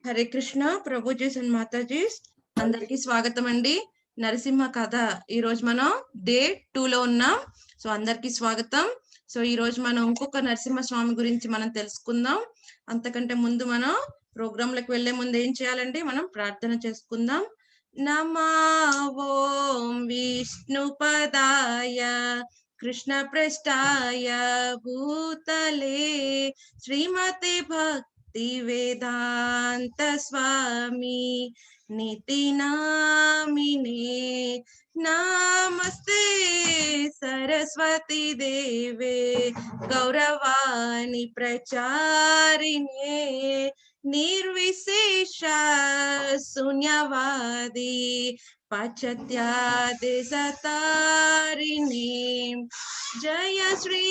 Hare Krishna prabhujis and Matajis అందరికి స్వాగతం అండి. నరసింహ కథ ఈ రోజు మనం డే 2 లో ఉన్నాం. సో అందరికి స్వాగతం. సో ఈ రోజు మనం ఇంకొక నరసింహ స్వామి గురించి మనం తెలుసుకుందాం. అంతకంటే ముందు మనం ప్రోగ్రామ్ లకు వెళ్లే ముందు ఏం చేయాలండి, మనం ప్రార్థన చేసుకుందాం. నమో ఓం విష్ణుపదాయ కృష్ణ పృష్ఠాయ భూతలే శ్రీమతే భక్తి వేదాంత స్వామి నితి నామినే నమస్తే సరస్వతి దేవే గౌరవాణి ప్రచారిణే నిర్విశేష శూన్యవాది పాశ్చాత్యాది సతారిణి. జయ శ్రీ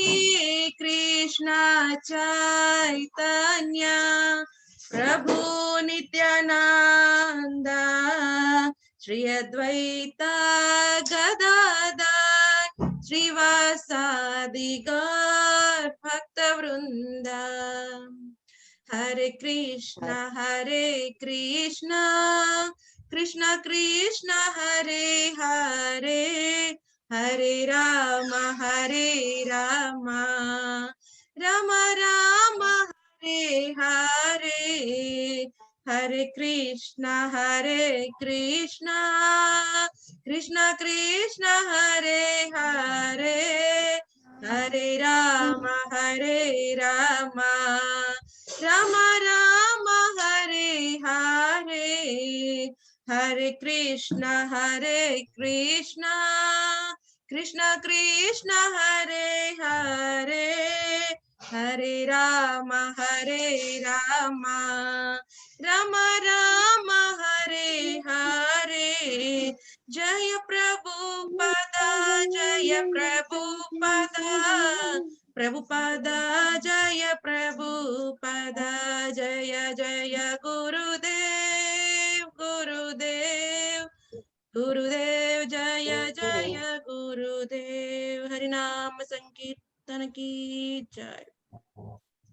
కృష్ణ చైతన్య ప్రభు నిత్యానంద శ్రీ అద్వైత గదాధర్ శ్రీవాసాది గౌర భక్త వృంద. హరే కృష్ణ కృష్ణ కృష్ణ హరే హరే హరే రామ రామ రామ హరే హరే హరే కృష్ణ కృష్ణ హరే హరే హరే రామ రామ రామ హరే హరే హరే కృష్ణ కృష్ణ హరే హరే హరే రామ రామ రామ హరే హరే. జయ ప్రభుపద ప్రభుపద జయ ప్రభుపద జయ జయ గురుదేవ్ గురుదేవ్ జయ జయ గురుదేవ్. హరినామ సంకీర్తన కీ జయ.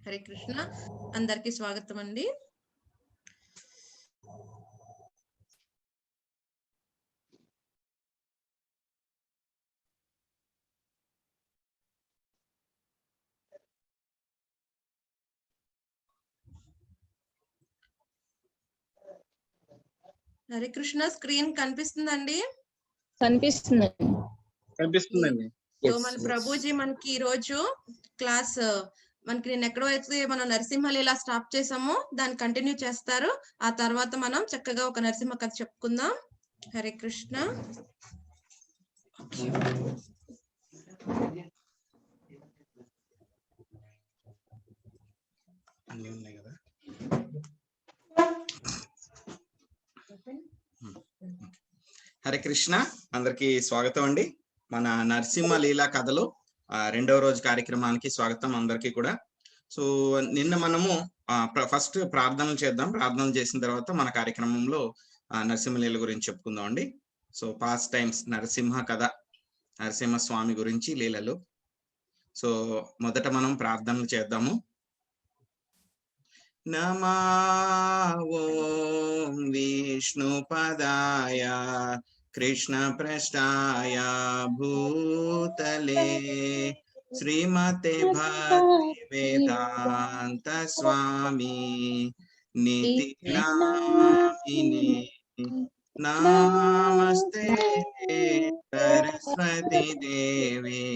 హరే కృష్ణ అందరికి స్వాగతం అండి. హరే కృష్ణ స్క్రీన్ కనిపిస్తుందండి? కనిపిస్తుందండి. సో మన ప్రభుజీ మనకి ఈ రోజు క్లాస్ మనకి నేను ఎక్కడో అయితే మనం నరసింహలీలా స్టాప్ చేసామో దాన్ని కంటిన్యూ చేస్తారు. ఆ తర్వాత మనం చక్కగా ఒక నరసింహ కథ చెప్పుకుందాం. హరే కృష్ణ. అన్నీ ఉన్నాయి కదా. హరే కృష్ణ అందరికి స్వాగతం అండి. మన నరసింహ లీలా కథలు 2వ రోజు కార్యక్రమానికి స్వాగతం అందరికీ కూడా. సో నిన్న మనము ఫస్ట్ ప్రార్థనలు చేద్దాం. ప్రార్థనలు చేసిన తర్వాత మన కార్యక్రమంలో నరసింహ లీల గురించి చెప్పుకుందాం అండి. సో పాస్ట్ టైమ్స్ నరసింహ కథ, నరసింహ స్వామి గురించి లీలలు. సో మొదట మనం ప్రార్థనలు చేద్దాము. నమో ఓం విష్ణుపదాయ కృష్ణ పృష్ఠాయ భూతలే శ్రీమతే భక్తి వేదాంత స్వామి నితి నామినే నమస్తే సరస్వతి దేవే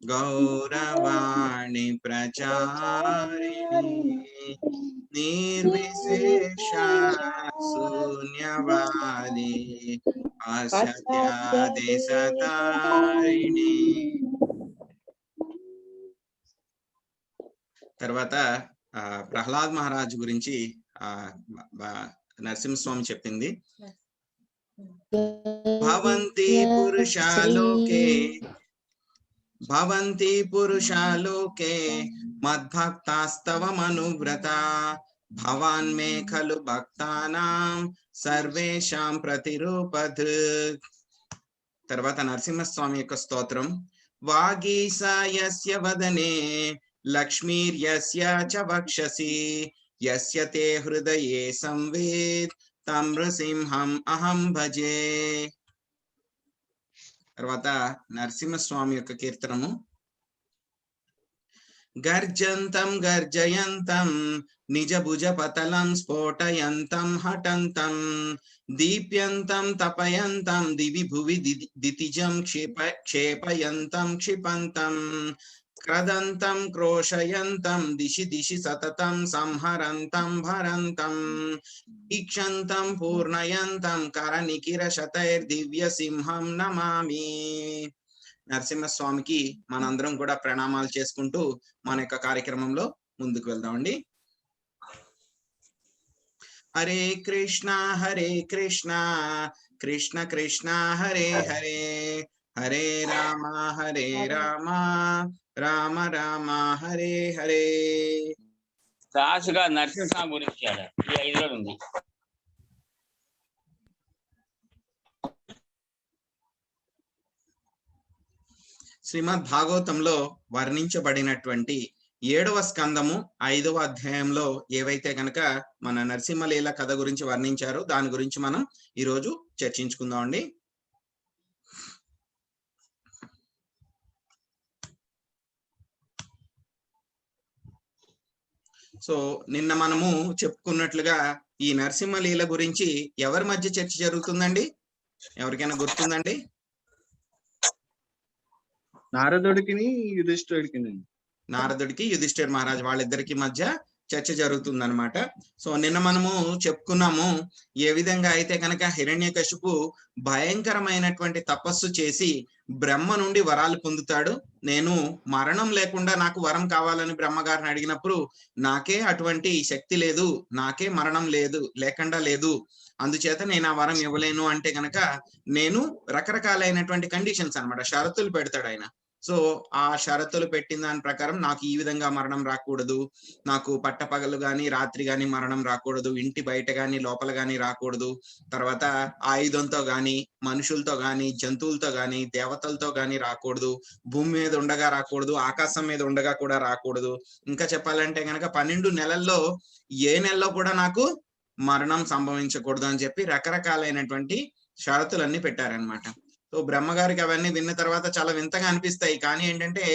గౌరవాణి ప్రచారిణి నిర్విశేష శూన్యవాది అసత్యాది సతారిణి. తర్వాత ప్రహ్లాద్ మహారాజ్ గురించి నరసింహస్వామి చెప్పింది. భవంతి పురుషాలోకే మద్భక్తాస్తవ మనువ్రత భవాన్ మే ఖలు భక్తానాం సర్వేషాం ప్రతిరూపధ్. తర్వాత నరసింహస్వామి యొక్క స్తోత్రం. వాగీసా యస్య వదనే లక్ష్మీర్యస్య చ వక్షసి యస్య తే హృదయే సంవేద్ తం నృసింహం అహం భజే. తర్వాత నరసింహస్వామి యొక్క కీర్తనము. గర్జంతం గర్జయంతం నిజ భుజ పతలం స్ఫోటయంతం హఠంతం దీప్యంతం తపయంతం దివి భువి దితిజం క్షేపయంతం క్షిపంతం క్రదంతం క్రోశయంతం దిశి దిశి సతతం సంహరంతం భరంతం ఈక్షంతం పూర్ణయంతం కరనికిర శతైర్దివ్య సింహం నమామి. నరసింహస్వామికి మనందరం కూడా ప్రణామాలు చేసుకుంటూ మన యొక్క కార్యక్రమంలో ముందుకు వెళ్దామండి. హరే కృష్ణ కృష్ణ కృష్ణ హరే హరే, హరే రామ రామ రామ హరే హరే. దాసుగా నరసింహస్వామి గురించి ఈ 5 రోజులు ఉంది. శ్రీమద్ భాగవతంలో వర్ణించబడినటువంటి 7వ స్కందము 5వ అధ్యాయంలో ఏవైతే గనక మన నరసింహలీల కథ గురించి వర్ణించారో దాని గురించి మనం ఈరోజు చర్చించుకుందాం అండి. సో నిన్న మనము చెప్పుకున్నట్లుగా ఈ నరసింహలీల గురించి ఎవరి మధ్య చర్చ జరుగుతుందండి? ఎవరికైనా గుర్తుందండి? నారదుడికి యుధిష్ఠిర మహారాజ్ వాళ్ళిద్దరికి మధ్య చర్చ జరుగుతుంది అనమాట. సో నిన్న మనము చెప్పుకున్నాము ఏ విధంగా అయితే కనుక హిరణ్యకశిపు భయంకరమైనటువంటి తపస్సు చేసి బ్రహ్మ నుండి వరాలు పొందుతాడు. నేను మరణం లేకుండా నాకు వరం కావాలని బ్రహ్మగారిని అడిగినప్పుడు నాకే అటువంటి శక్తి లేదు, నాకే మరణం లేకుండా లేదు, అందుచేత నేను ఆ వరం ఇవ్వలేను అంటే గనక నేను రకరకాలైనటువంటి కండిషన్స్ అన్నమాట, షరతులు పెడతాడు ఆయన. సో ఆ షరతులు పెట్టిన దాని ప్రకారం నాకు ఈ విధంగా మరణం రాకూడదు, నాకు పట్టపగలు గాని రాత్రి గాని మరణం రాకూడదు, ఇంటి బయట గాని లోపల గాని రాకూడదు, తర్వాత ఆయుధంతో గాని మనుషులతో గాని జంతువులతో గాని దేవతలతో గాని రాకూడదు, భూమి మీద ఉండగా రాకూడదు, ఆకాశం మీద ఉండగా కూడా రాకూడదు. ఇంకా చెప్పాలంటే గనక 12 నెలల్లో ఏ నెలలో కూడా నాకు మరణం సంభవించకూడదు అని చెప్పి రకరకాలైనటువంటి షరతులన్నీ పెట్టారనమాట. సో బ్రహ్మగారికి అవన్నీ విన్న తర్వాత చాలా వింతగా అనిపిస్తాయి. కానీ ఏంటంటే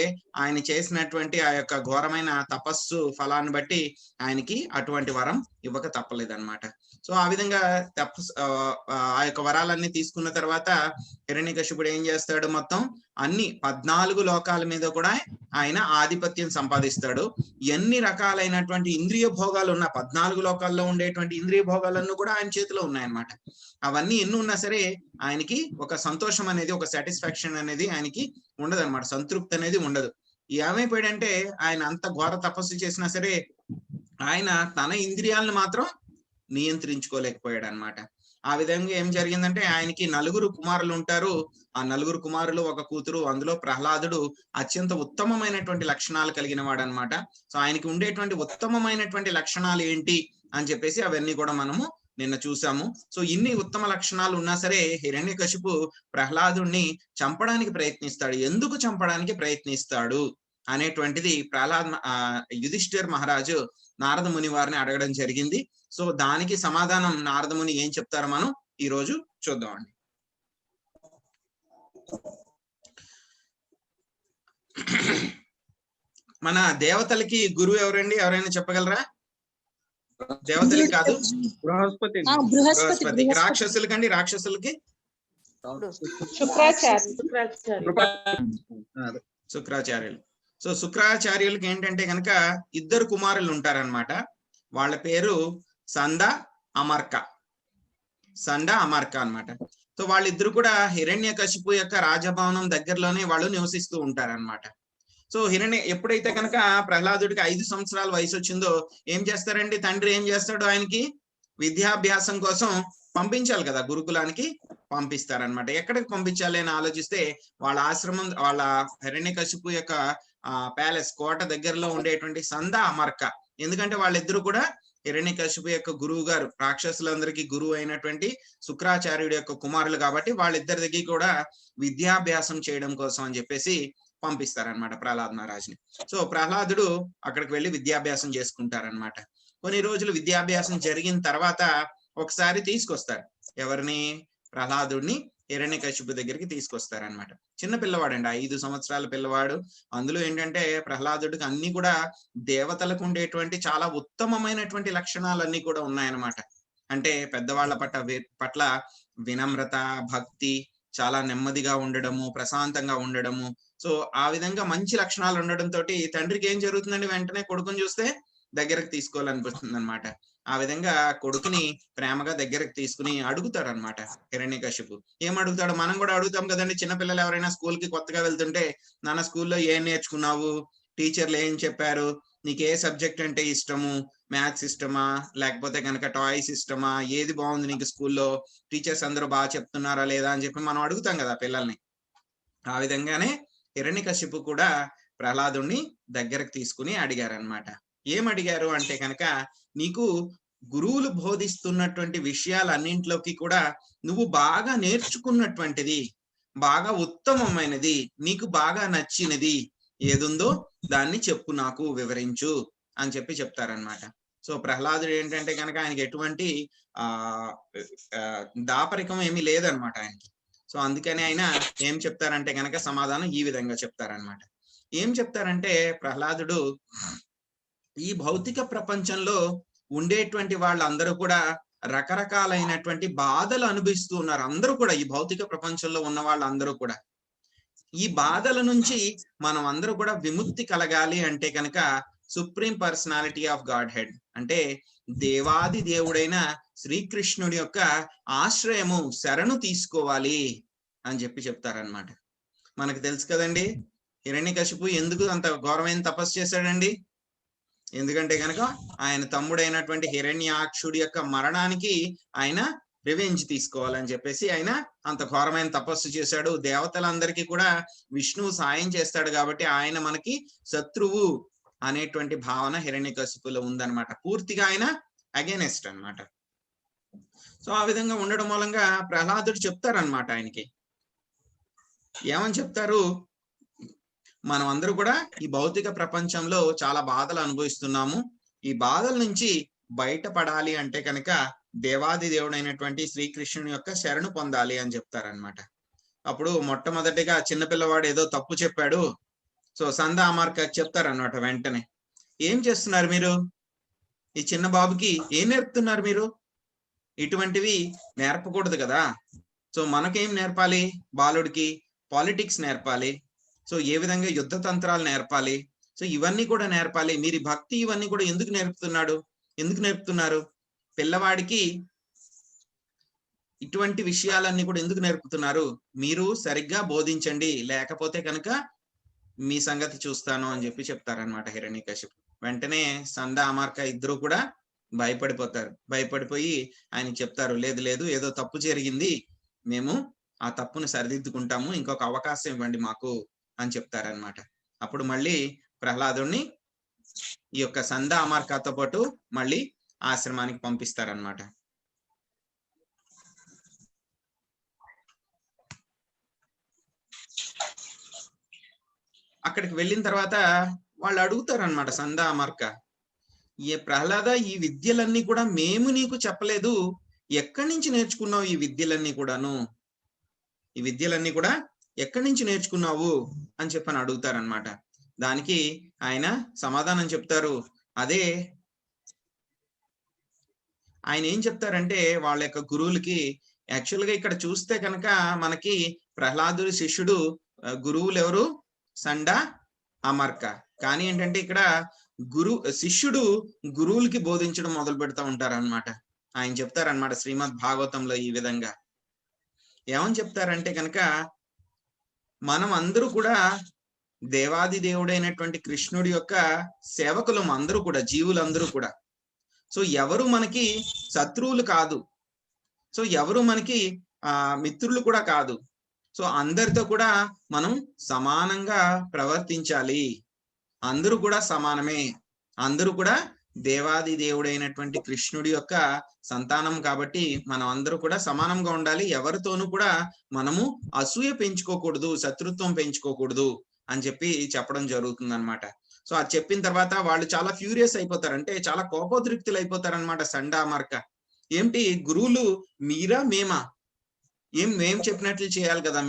ఆయన చేసినటువంటి ఆ యొక్క ఘోరమైన తపస్సు ఫలాన్ని బట్టి ఆయనకి అటువంటి వరం ఇవ్వక తప్పలేదన్నమాట. సో ఆ విధంగా ఆ యొక్క వరాలన్నీ తీసుకున్న తర్వాత హిరణ్యకశిపుడు ఏం చేస్తాడు, మొత్తం అన్ని 14 లోకాల మీద కూడా ఆయన ఆధిపత్యం సంపాదిస్తాడు. ఎన్ని రకాలైనటువంటి ఇంద్రియ భోగాలు ఉన్న 14 లోకాల్లో ఉండేటువంటి ఇంద్రియ భోగాలన్నీ కూడా ఆయన చేతిలో ఉన్నాయన్నమాట. అవన్నీ ఎన్ని ఉన్నా సరే ఆయనకి ఒక సంతోషం అనేది, ఒక సాటిస్ఫాక్షన్ అనేది ఆయనకి ఉండదు అనమాట, సంతృప్తి అనేది ఉండదు. ఏమైపోయాడంటే ఆయన అంత ఘోర తపస్సు చేసినా సరే ఆయన తన ఇంద్రియాలను మాత్రం నియంత్రించుకోలేకపోయాడు అనమాట. ఆ విధంగా ఏం జరిగిందంటే ఆయనకి 4 కుమారులు ఉంటారు. ఆ 4 కుమారులు, ఒక కూతురు. అందులో ప్రహ్లాదుడు అత్యంత ఉత్తమమైనటువంటి లక్షణాలు కలిగిన వాడు అనమాట. సో ఆయనకి ఉండేటువంటి ఉత్తమమైనటువంటి లక్షణాలు ఏంటి అని చెప్పేసి అవన్నీ కూడా మనము నిన్న చూసాము. సో ఇన్ని ఉత్తమ లక్షణాలు ఉన్నా సరే హిరణ్యకశిపు ప్రహ్లాదుణ్ణి చంపడానికి ప్రయత్నిస్తాడు. ఎందుకు చంపడానికి ప్రయత్నిస్తాడు అనేటువంటిది యుధిష్ఠిర మహారాజు నారద ముని వారిని అడగడం జరిగింది. సో దానికి సమాధానం నారద ముని ఏం చెప్తారో మనం ఈ రోజు చూద్దామండి. మన దేవతలకి గురువు ఎవరండి? ఎవరైనా చెప్పగలరా? దేవతలకి కాదు, బృహస్పతి. రాక్షసులకండి, రాక్షసులకి శుక్రాచార్యులు. సో శుక్రాచార్యులకి ఏంటంటే కనుక 2 కుమారులు ఉంటారనమాట. వాళ్ళ పేరు సంద అమర్క అన్నమాట. సో వాళ్ళిద్దరు కూడా హిరణ్యకశిపు యొక్క రాజభవనం దగ్గరలోనే వాళ్ళు నివసిస్తూ ఉంటారనమాట. సో ఎప్పుడైతే కనుక ప్రహ్లాదుడికి 5 సంవత్సరాల వయసు వచ్చిందో ఏం చేస్తారండి, తండ్రి ఏం చేస్తాడు, ఆయనకి విద్యాభ్యాసం కోసం పంపించాలి కదా, గురుకులానికి పంపిస్తారనమాట. ఎక్కడికి పంపించాలి అని ఆలోచిస్తే వాళ్ళ ఆశ్రమం, వాళ్ళ హిరణ్యకశిపు యొక్క ప్యాలెస్ కోట దగ్గరలో ఉండేటువంటి సంద అమర్క, ఎందుకంటే వాళ్ళిద్దరు కూడా హిరణ్యకశిపు యొక్క గురువు గారు, రాక్షసులందరికీ గురువు అయినటువంటి శుక్రాచార్యుడి యొక్క కుమారులు కాబట్టి వాళ్ళిద్దరి దగ్గర కూడా విద్యాభ్యాసం చేయడం కోసం అని చెప్పేసి పంపిస్తారనమాట ప్రహ్లాద్ మహారాజ్ని. సో ప్రహ్లాదుడు అక్కడికి వెళ్ళి విద్యాభ్యాసం చేసుకుంటారనమాట. కొన్ని రోజులు విద్యాభ్యాసం జరిగిన తర్వాత ఒకసారి తీసుకొస్తారు. ఎవరిని? ప్రహ్లాదుడిని హిరణ్యకశిపు దగ్గరికి తీసుకొస్తారనమాట. చిన్న పిల్లవాడండి, 5 సంవత్సరాల పిల్లవాడు. అందులో ఏంటంటే ప్రహ్లాదుడికి అన్ని కూడా దేవతలకు ఉండేటువంటి చాలా ఉత్తమమైనటువంటి లక్షణాలన్నీ కూడా ఉన్నాయన్నమాట. అంటే పెద్దవాళ్ళ పట్ల వినమ్రత, భక్తి, చాలా నెమ్మదిగా ఉండడము, ప్రశాంతంగా ఉండడము. సో ఆ విధంగా మంచి లక్షణాలు ఉండడంతో తండ్రికి ఏం జరుగుతుందండి, వెంటనే కొడుకుని చూస్తే దగ్గరకు తీసుకోవాలనిపిస్తుంది అనమాట. ఆ విధంగా కొడుకుని ప్రేమగా దగ్గరకు తీసుకుని అడుగుతాడు అనమాట హిరణ్యకశిపు. ఏం అడుగుతాడు? మనం కూడా అడుగుతాం కదండి. చిన్నపిల్లలు ఎవరైనా స్కూల్ కి కొత్తగా వెళ్తుంటే, నాన్న స్కూల్లో ఏం నేర్చుకున్నావు, టీచర్లు ఏం చెప్పారు, నీకు ఏ సబ్జెక్ట్ అంటే ఇష్టము, మ్యాథ్స్ ఇష్టమా, లేకపోతే కనుక టాయ్స్ ఇష్టమా, ఏది బాగుంది నీకు స్కూల్లో, టీచర్స్ అందరూ బాగా చెప్తున్నారా లేదా అని చెప్పి మనం అడుగుతాం కదా పిల్లల్ని. ఆ విధంగానే హిరణ్యకశిపు కూడా ప్రహ్లాదుని దగ్గరకు తీసుకుని అడిగారనమాట. ఏం అడిగారు అంటే కనుక, నీకు గురువులు బోధిస్తున్నటువంటి విషయాలన్నింటిలోకి కూడా నువ్వు బాగా నేర్చుకున్నటువంటిది, బాగా ఉత్తమమైనది, నీకు బాగా నచ్చినది ఏదుందో దాన్ని చెప్పు, నాకు వివరించు అని చెప్పి చెప్తారనమాట. సో ప్రహ్లాదుడు ఏంటంటే కనుక ఆయనకి ఎటువంటి దాపరికం ఏమీ లేదనమాట ఆయనకి. సో అందుకని ఆయన ఏం చెప్తారంటే కనుక సమాధానం ఈ విధంగా చెప్తారనమాట. ఏం చెప్తారంటే ప్రహ్లాదుడు, ఈ భౌతిక ప్రపంచంలో ఉండేటువంటి వాళ్ళందరూ కూడా రకరకాలైనటువంటి బాధలు అనుభవిస్తూ ఉన్నారు. అందరూ కూడా ఈ భౌతిక ప్రపంచంలో ఉన్న వాళ్ళందరూ కూడా ఈ బాధల నుంచి మనం అందరూ కూడా విముక్తి కలగాలి అంటే కనుక supreme personality of God head అంటే దేవాది దేవుడైన శ్రీకృష్ణుడి యొక్క ఆశ్రయము, శరణు తీసుకోవాలి అని చెప్పి చెప్తారనమాట. మనకు తెలుసు కదండి, హిరణ్యకశిపు ఎందుకు అంత ఘోరమైన తపస్సు చేశాడండి? ఎందుకంటే కనుక ఆయన తమ్ముడైనటువంటి హిరణ్యాక్షుడి యొక్క మరణానికి ఆయన రివెంజ్ తీసుకోవాలని చెప్పేసి ఆయన అంత ఘోరమైన తపస్సు చేశాడు. దేవతలందరికీ కూడా విష్ణువు సాయం చేస్తాడు కాబట్టి ఆయన మనకి శత్రువు అనేటువంటి భావన హిరణ్యకశిపులో ఉందన్నమాట. పూర్తిగా ఆయన అగైనెస్ట్ అన్నమాట. సో ఆ విధంగా ఉండడం మూలంగా ప్రహ్లాదుడు చెప్తారనమాట ఆయనకి. ఏమని చెప్తారు? మనం అందరూ కూడా ఈ భౌతిక ప్రపంచంలో చాలా బాధలు అనుభవిస్తున్నాము. ఈ బాధల నుంచి బయటపడాలి అంటే కనుక దేవాది దేవుడైనటువంటి శ్రీకృష్ణుని యొక్క శరణు పొందాలి అని చెప్తారనమాట. అప్పుడు మొట్టమొదటిగా చిన్నపిల్లవాడు ఏదో తప్పు చెప్పాడు. సో సందా అమార్క చెప్తారనమాట వెంటనే, ఏం చేస్తున్నారు మీరు? ఈ చిన్న బాబుకి ఏం నేర్పుతున్నారు మీరు? ఇటువంటివి నేర్పకూడదు కదా. సో మనకేం నేర్పాలి? బాలుడికి పాలిటిక్స్ నేర్పాలి. సో ఏ విధంగా యుద్ధ తంత్రాలు నేర్పాలి. సో ఇవన్నీ కూడా నేర్పాలి. మీరు భక్తి ఇవన్నీ కూడా ఎందుకు నేర్పుతున్నారు? పిల్లవాడికి ఇటువంటి విషయాలన్నీ కూడా ఎందుకు నేర్పుతున్నారు? మీరు సరిగ్గా బోధించండి, లేకపోతే కనుక మీ సంగతి చూస్తాను అని చెప్పి చెప్తారనమాట హిరణ్యకశిపు. వెంటనే సందా అమార్క ఇద్దరు కూడా భయపడిపోతారు. భయపడిపోయి ఆయన చెప్తారు, లేదు లేదు, ఏదో తప్పు జరిగింది, మేము ఆ తప్పును సరిదిద్దుకుంటాము, ఇంకొక అవకాశం ఇవ్వండి మాకు అని చెప్తారనమాట. అప్పుడు మళ్ళీ ప్రహ్లాదుడిని ఈ యొక్క సందా అమార్కతో పాటు మళ్ళీ ఆశ్రమానికి పంపిస్తారనమాట. అక్కడికి వెళ్ళిన తర్వాత వాళ్ళు అడుగుతారనమాట సందా అమార్క, ఏ ప్రహ్లాద, ఈ విద్యలన్నీ కూడా మేము నీకు చెప్పలేదు, ఎక్కడి నుంచి నేర్చుకున్నావు ఈ విద్యలన్నీ కూడాను? ఈ విద్యలన్నీ కూడా ఎక్కడి నుంచి నేర్చుకున్నావు అని చెప్పని అడుగుతారనమాట. దానికి ఆయన సమాధానం చెప్తారు. అదే ఆయన ఏం చెప్తారంటే వాళ్ళ యొక్క గురువులకి, యాక్చువల్గా ఇక్కడ చూస్తే కనుక మనకి ప్రహ్లాదుడి శిష్యుడు గురువులు ఎవరు? సండా అమార్క. కానీ ఏంటంటే ఇక్కడ శిష్యుడు గురువులకి బోధించడం మొదలు పెడతా ఉంటారనమాట. ఆయన చెప్తారనమాట శ్రీమద్ భాగవతంలో ఈ విధంగా. ఏమని చెప్తారంటే కనుక, మనం అందరూ కూడా దేవాది దేవుడైనటువంటి కృష్ణుడి యొక్క సేవకులం, అందరూ కూడా జీవులందరూ కూడా. సో ఎవరు మనకి శత్రువులు కాదు, సో ఎవరు మనకి మిత్రులు కూడా కాదు. సో అందరితో కూడా మనం సమానంగా ప్రవర్తించాలి. అందరూ కూడా సమానమే, అందరూ కూడా దేవాది దేవుడైనటువంటి కృష్ణుడి యొక్క సంతానం కాబట్టి మనం అందరూ కూడా సమానంగా ఉండాలి. ఎవరితోనూ కూడా మనము అసూయ పెంచుకోకూడదు, శత్రుత్వం పెంచుకోకూడదు అని చెప్పి చెప్పడం జరుగుతుంది అనమాట. సో అది చెప్పిన తర్వాత వాళ్ళు చాలా ఫ్యూరియస్ అయిపోతారు, అంటే చాలా కోపోద్రిక్తులు అయిపోతారు అనమాట. సండా మార్క ఏంటి గురువులు మీరా మేమా, మేం చెప్పినట్లు చేయాలి కదా,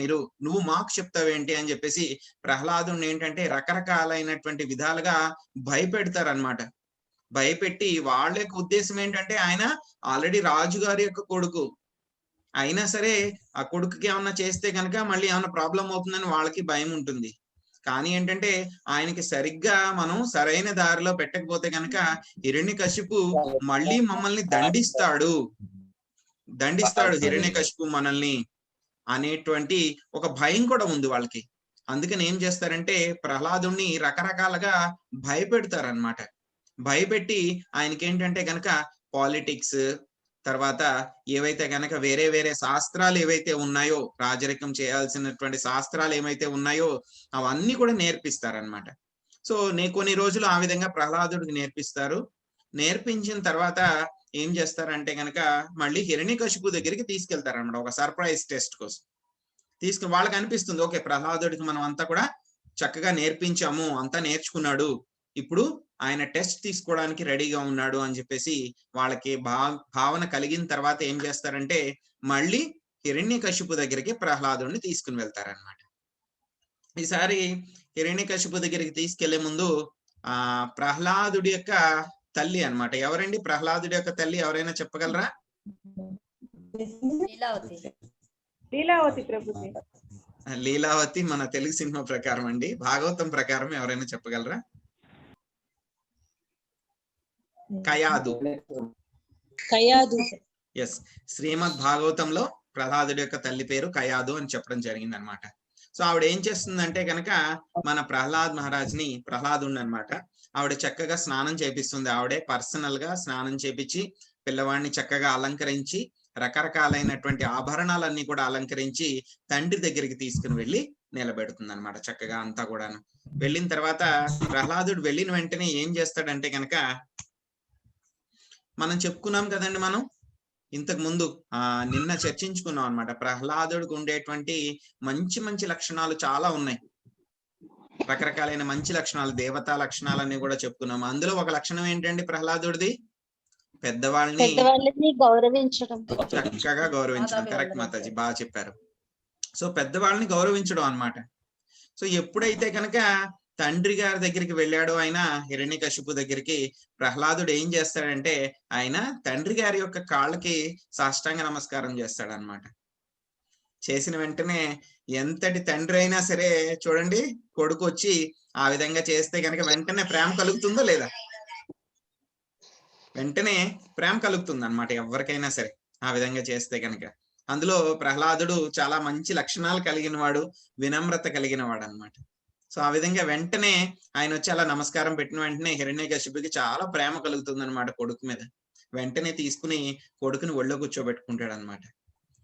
నువ్వు మాకు చెప్తావేంటి అని చెప్పేసి ప్రహ్లాదుని ఏంటంటే రకరకాలైనటువంటి విధాలుగా భయపెడతారనమాట. భయపెట్టి వాళ్ళ యొక్క ఉద్దేశం ఏంటంటే ఆయన ఆల్రెడీ రాజుగారి యొక్క కొడుకు అయినా సరే ఆ కొడుకుకి ఏమన్నా చేస్తే కనుక మళ్ళీ ఏమన్నా ప్రాబ్లం అవుతుందని వాళ్ళకి భయం ఉంటుంది. కానీ ఏంటంటే ఆయనకి సరిగ్గా మనం సరైన దారిలో పెట్టకపోతే కనుక హిరణ్యకశిపు మళ్ళీ మమ్మల్ని దండిస్తాడు హిరణ్యకశిపు మనల్ని అనేటువంటి ఒక భయం కూడా ఉంది వాళ్ళకి. అందుకని ఏం చేస్తారంటే ప్రహ్లాదుని రకరకాలుగా భయపెడతారనమాట. భయపెట్టి ఆయనకి ఏంటంటే కనుక పాలిటిక్స్, తర్వాత ఏవైతే కనుక వేరే వేరే శాస్త్రాలు ఏవైతే ఉన్నాయో, రాజరికం చేయాల్సినటువంటి శాస్త్రాలు ఏమైతే ఉన్నాయో అవన్నీ కూడా నేర్పిస్తారనమాట. సో కొన్ని రోజులు ఆ విధంగా ప్రహ్లాదుడికి నేర్పిస్తారు. నేర్పించిన తర్వాత ఏం చేస్తారంటే కనుక మళ్ళీ హిరణ్యకశిపు దగ్గరికి తీసుకెళ్తారనమాట ఒక సర్ప్రైజ్ టెస్ట్ కోసం. వాళ్ళకి అనిపిస్తుంది ఓకే ప్రహ్లాదుడికి మనం అంతా కూడా చక్కగా నేర్పించాము, అంతా నేర్చుకున్నాడు, ఇప్పుడు ఆయన టెస్ట్ తీసుకోవడానికి రెడీగా ఉన్నాడు అని చెప్పేసి వాళ్ళకి భావన కలిగిన తర్వాత ఏం చేస్తారంటే మళ్ళీ హిరణ్యకశిపు దగ్గరికి ప్రహ్లాదుడిని తీసుకుని వెళ్తారనమాట. ఈసారి హిరణ్యకశిపు దగ్గరికి తీసుకెళ్లే ముందు ప్రహ్లాదుడి యొక్క తల్లి అన్నమాట. ఎవరండి ప్రహ్లాదుడి యొక్క తల్లి, ఎవరైనా చెప్పగలరా? లీలావతి ప్రభుజీ. లీలావతి మన తెలుగు సినిమా ప్రకారం అండి. భాగవతం ప్రకారం ఎవరైనా చెప్పగలరా? కయాదు. ఎస్, శ్రీమద్ భాగవతంలో ప్రహ్లాదుడి యొక్క తల్లి పేరు కయాదు అని చెప్పడం జరిగింది అనమాట. సో ఆవిడ ఏం చేస్తుందంటే కనుక మన ప్రహ్లాదుని అనమాట ఆవిడ చక్కగా స్నానం చేపిస్తుంది. ఆవిడే పర్సనల్ గా స్నానం చేపించి పిల్లవాడిని చక్కగా అలంకరించి రకరకాలైనటువంటి ఆభరణాలన్నీ కూడా అలంకరించి తండ్రి దగ్గరికి తీసుకుని వెళ్ళి నిలబెడుతుంది అనమాట. చక్కగా అంతా కూడాను వెళ్ళిన తర్వాత ప్రహ్లాదుడు వెళ్ళిన వెంటనే ఏం చేస్తాడంటే కనుక మనం చెప్పుకున్నాం కదండి, మనం ఇంతకు ముందు నిన్న చర్చించుకున్నాం అనమాట. ప్రహ్లాదుడికి ఉండేటువంటి మంచి మంచి లక్షణాలు చాలా ఉన్నాయి, రకరకాలైన మంచి లక్షణాలు, దేవతా లక్షణాలన్నీ కూడా చెప్పుకున్నాం. అందులో ఒక లక్షణం ఏంటండి ప్రహ్లాదుడిది? పెద్దవాళ్ళని గౌరవించడం, చక్కగా గౌరవించడం. కరెక్ట్ మాతాజీ, బాగా చెప్పారు. సో పెద్దవాళ్ళని గౌరవించడం అన్నమాట. సో ఎప్పుడైతే కనుక తండ్రి గారి దగ్గరికి వెళ్ళాడు ఆయన హిరణ్యకశిపు దగ్గరికి, ప్రహ్లాదుడు ఏం చేస్తాడంటే ఆయన తండ్రి గారి యొక్క కాళ్ళకి సాష్టాంగ నమస్కారం చేస్తాడు అనమాట. చేసిన వెంటనే ఎంతటి తండ్రి అయినా సరే చూడండి, కొడుకు వచ్చి ఆ విధంగా చేస్తే కనుక వెంటనే ప్రేమ కలుగుతుందో లేదా? వెంటనే ప్రేమ కలుగుతుంది అనమాట ఎవరికైనా సరే ఆ విధంగా చేస్తే కనుక. అందులో ప్రహ్లాదుడు చాలా మంచి లక్షణాలు కలిగిన వాడు, వినమ్రత కలిగిన వాడు అనమాట. సో ఆ విధంగా వెంటనే ఆయన వచ్చి అలా నమస్కారం పెట్టిన వెంటనే హిరణ్యకశిపుకి చాలా ప్రేమ కలుగుతుంది అనమాట కొడుకు మీద. వెంటనే తీసుకుని కొడుకుని ఒళ్ళో కూర్చోబెట్టుకుంటాడు అనమాట.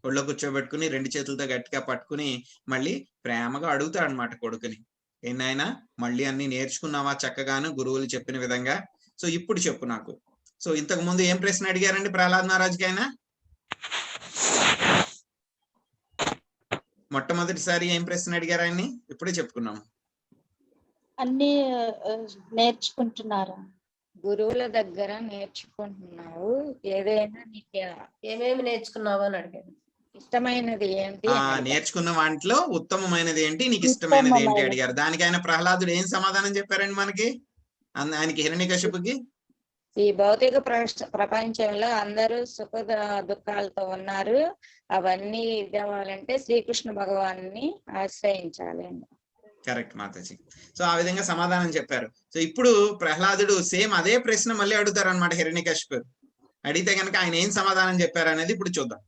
ఒళ్ళో కూర్చోబెట్టుకుని రెండు చేతులతో గట్టిగా పట్టుకుని మళ్ళీ ప్రేమగా అడుగుతాడు అనమాట కొడుకుని, ఏనాయనా మళ్ళీ అన్ని నేర్చుకున్నావా చక్కగాను గురువులు చెప్పిన విధంగా? సో ఇప్పుడు చెప్పు నాకు. సో ఇంతకు ముందు ఏం ప్రశ్న అడిగారండి ప్రహ్లాద్ మహారాజ్కి ఆయన? మొట్టమొదటిసారి ఏం ప్రశ్న అడిగారు ఆయన్ని? ఇప్పుడే చెప్పుకున్నాము. అన్ని నేర్చుకుంటున్నారా? గురువుల దగ్గర నేర్చుకుంటున్నావు, ఏదైనా నీకు ఏమేమి నేర్చుకున్నావు అని అడిగాను. ఇష్టమైనది ఏంటి? నేర్చుకున్న వాటిలో ఉత్తమమైనది ఏంటి, నీకు ఇష్టమైనది ఏంటి అడిగారు. దానికి ఆయన ప్రహ్లాదుడు ఏం సమాధానం చెప్పారండి మనకి, ఆయనకి హిరణ్యకశిపుకి? ఈ భౌతిక ప్రపంచంలో అందరూ సుఖ దుఃఖాలతో ఉన్నారు, అవన్నీ ఇవ్వాలంటే శ్రీకృష్ణ భగవాన్ని ఆశ్రయించాలి. కరెక్ట్ మాతాజీ. సో ఆ విధంగా సమాధానం చెప్పారు. సో ఇప్పుడు ప్రహ్లాదుడు సేమ్ అదే ప్రశ్న మళ్ళీ అడుగుతారు అనమాట హిరణ్యకశిపు. అడిగితే కనుక ఆయన ఏం సమాధానం చెప్పారు అనేది ఇప్పుడు చూద్దాం.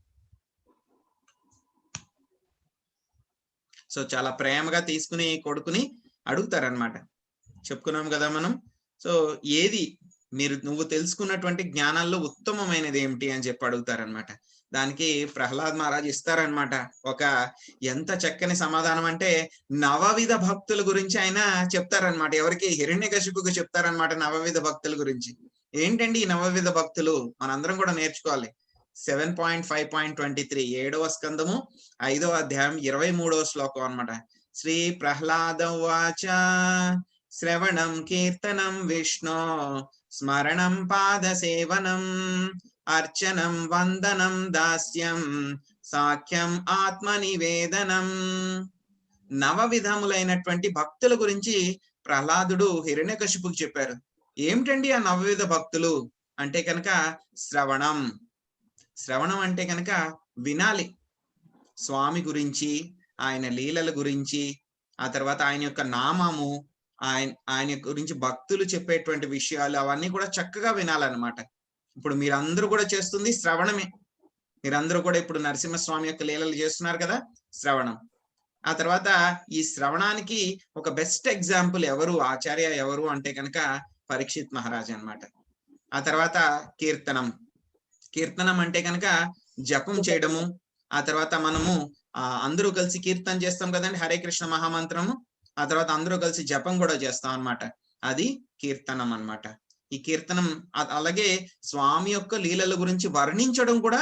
సో చాలా ప్రేమగా తీసుకుని కొడుకుని అడుగుతారనమాట. చెప్పుకున్నాం కదా మనం. సో ఏది నువ్వు తెలుసుకున్నటువంటి జ్ఞానాల్లో ఉత్తమమైనది ఏమిటి అని చెప్పి అడుగుతారనమాట. దానికి ప్రహ్లాద్ మహారాజ్ ఇస్తారనమాట ఒక ఎంత చక్కని సమాధానం అంటే, నవవిధ భక్తుల గురించి ఆయన చెప్తారనమాట. ఎవరికి? హిరణ్యకశిపుకు చెప్తారనమాట నవవిధ భక్తుల గురించి. ఏంటండి ఈ నవవిధ భక్తులు? మనందరం కూడా నేర్చుకోవాలి. 7.5.23 7వ స్కందము 5వ అధ్యాయం 23వ శ్లోకం అన్నమాట. శ్రీ ప్రహ్లాద వాచ శ్రవణం కీర్తనం విష్ణో స్మరణం పాద సేవనం అర్చనం వందనం దాస్యం సాఖ్యం ఆత్మ నివేదనం. నవ విధములైనటువంటి భక్తుల గురించి ప్రహ్లాదుడు హిరణ్యకశిపుకి చెప్పారు. ఏమిటండి ఆ నవవిధ భక్తులు అంటే కనుక శ్రవణం. శ్రవణం అంటే కనుక వినాలి, స్వామి గురించి, ఆయన లీలల గురించి, ఆ తర్వాత ఆయన యొక్క నామము, ఆయన గురించి భక్తులు చెప్పేటువంటి విషయాలు అవన్నీ కూడా చక్కగా వినాలన్నమాట. ఇప్పుడు మీరందరూ కూడా చేస్తుంది శ్రవణమే. మీరందరూ కూడా ఇప్పుడు నరసింహస్వామి యొక్క లీలలు చేస్తున్నారు కదా, శ్రవణం. ఆ తర్వాత ఈ శ్రవణానికి ఒక బెస్ట్ ఎగ్జాంపుల్ ఎవరు, ఆచార్య ఎవరు అంటే కనుక పరీక్షిత్ మహారాజ్ అన్నమాట. ఆ తర్వాత కీర్తనం. కీర్తనం అంటే కనుక జపం చేయడము. ఆ తర్వాత మనము అందరూ కలిసి కీర్తన చేస్తాం కదండి, హరే కృష్ణ మహామంత్రము. ఆ తర్వాత అందరూ కలిసి జపం కూడా చేస్తాం అన్నమాట. అది కీర్తనం అన్నమాట. ఈ కీర్తనం అలాగే స్వామి యొక్క లీలల గురించి వర్ణించడం కూడా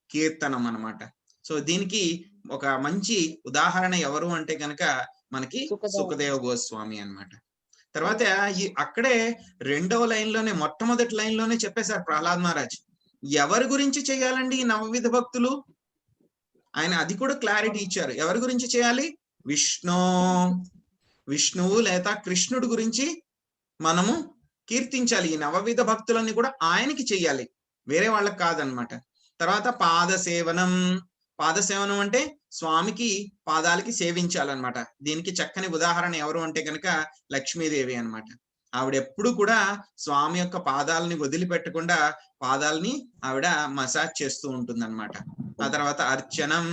కీర్తనం అన్నమాట. సో దీనికి ఒక మంచి ఉదాహరణ ఎవరు అంటే కనుక మనకి సుఖదేవ గోస్వామి అన్నమాట. తర్వాత అక్కడే రెండవ లైన్ లోనే, మొట్టమొదటి లైన్ లోనే చెప్పేశారు ప్రహ్లాద్ మహారాజ్ ఎవరి గురించి చేయాలండి ఈ నవవిధ భక్తులు. ఆయన అది కూడా క్లారిటీ ఇచ్చారు. ఎవరి గురించి చేయాలి? విష్ణువు లేదా కృష్ణుడు గురించి మనము కీర్తించాలి. ఈ నవవిధ భక్తులన్నీ కూడా ఆయనకి చెయ్యాలి, వేరే వాళ్ళకి కాదనమాట. తర్వాత పాదసేవనం. పాదసేవనం అంటే స్వామికి పాదాలకి సేవించాలన్నమాట. దీనికి చక్కని ఉదాహరణ ఎవరు అంటే కనుక లక్ష్మీదేవి అన్నమాట. ఆవిడ ఎప్పుడు కూడా స్వామి యొక్క పాదాలని వదిలిపెట్టకుండా పాదాలని ఆవిడ మసాజ్ చేస్తూ ఉంటుందన్నమాట. ఆ తర్వాత అర్చనం.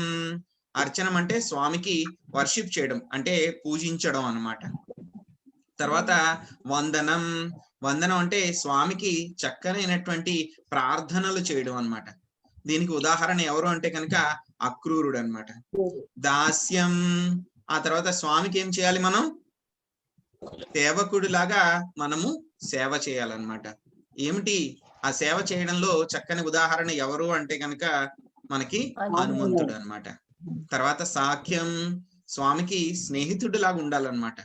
అర్చనం అంటే స్వామికి వర్షిప్ చేయడం, అంటే పూజించడం అన్నమాట. తర్వాత వందనం. వందనం అంటే స్వామికి చక్కనైనటువంటి ప్రార్థనలు చేయడం అన్నమాట. దీనికి ఉదాహరణ ఎవరు అంటే కనుక అక్రూరుడు అన్నమాట. దాస్యం. ఆ తర్వాత స్వామికి ఏం చేయాలి? మనం సేవకుడిలాగా మనము సేవ చేయాలన్నమాట. ఏమిటి ఆ సేవ చేయడంలో చక్కని ఉదాహరణ ఎవరు అంటే కనుక మనకి హనుమంతుడు అన్నమాట. తర్వాత సాఖ్యం. స్వామికి స్నేహితుడు లాగా ఉండాలన్నమాట,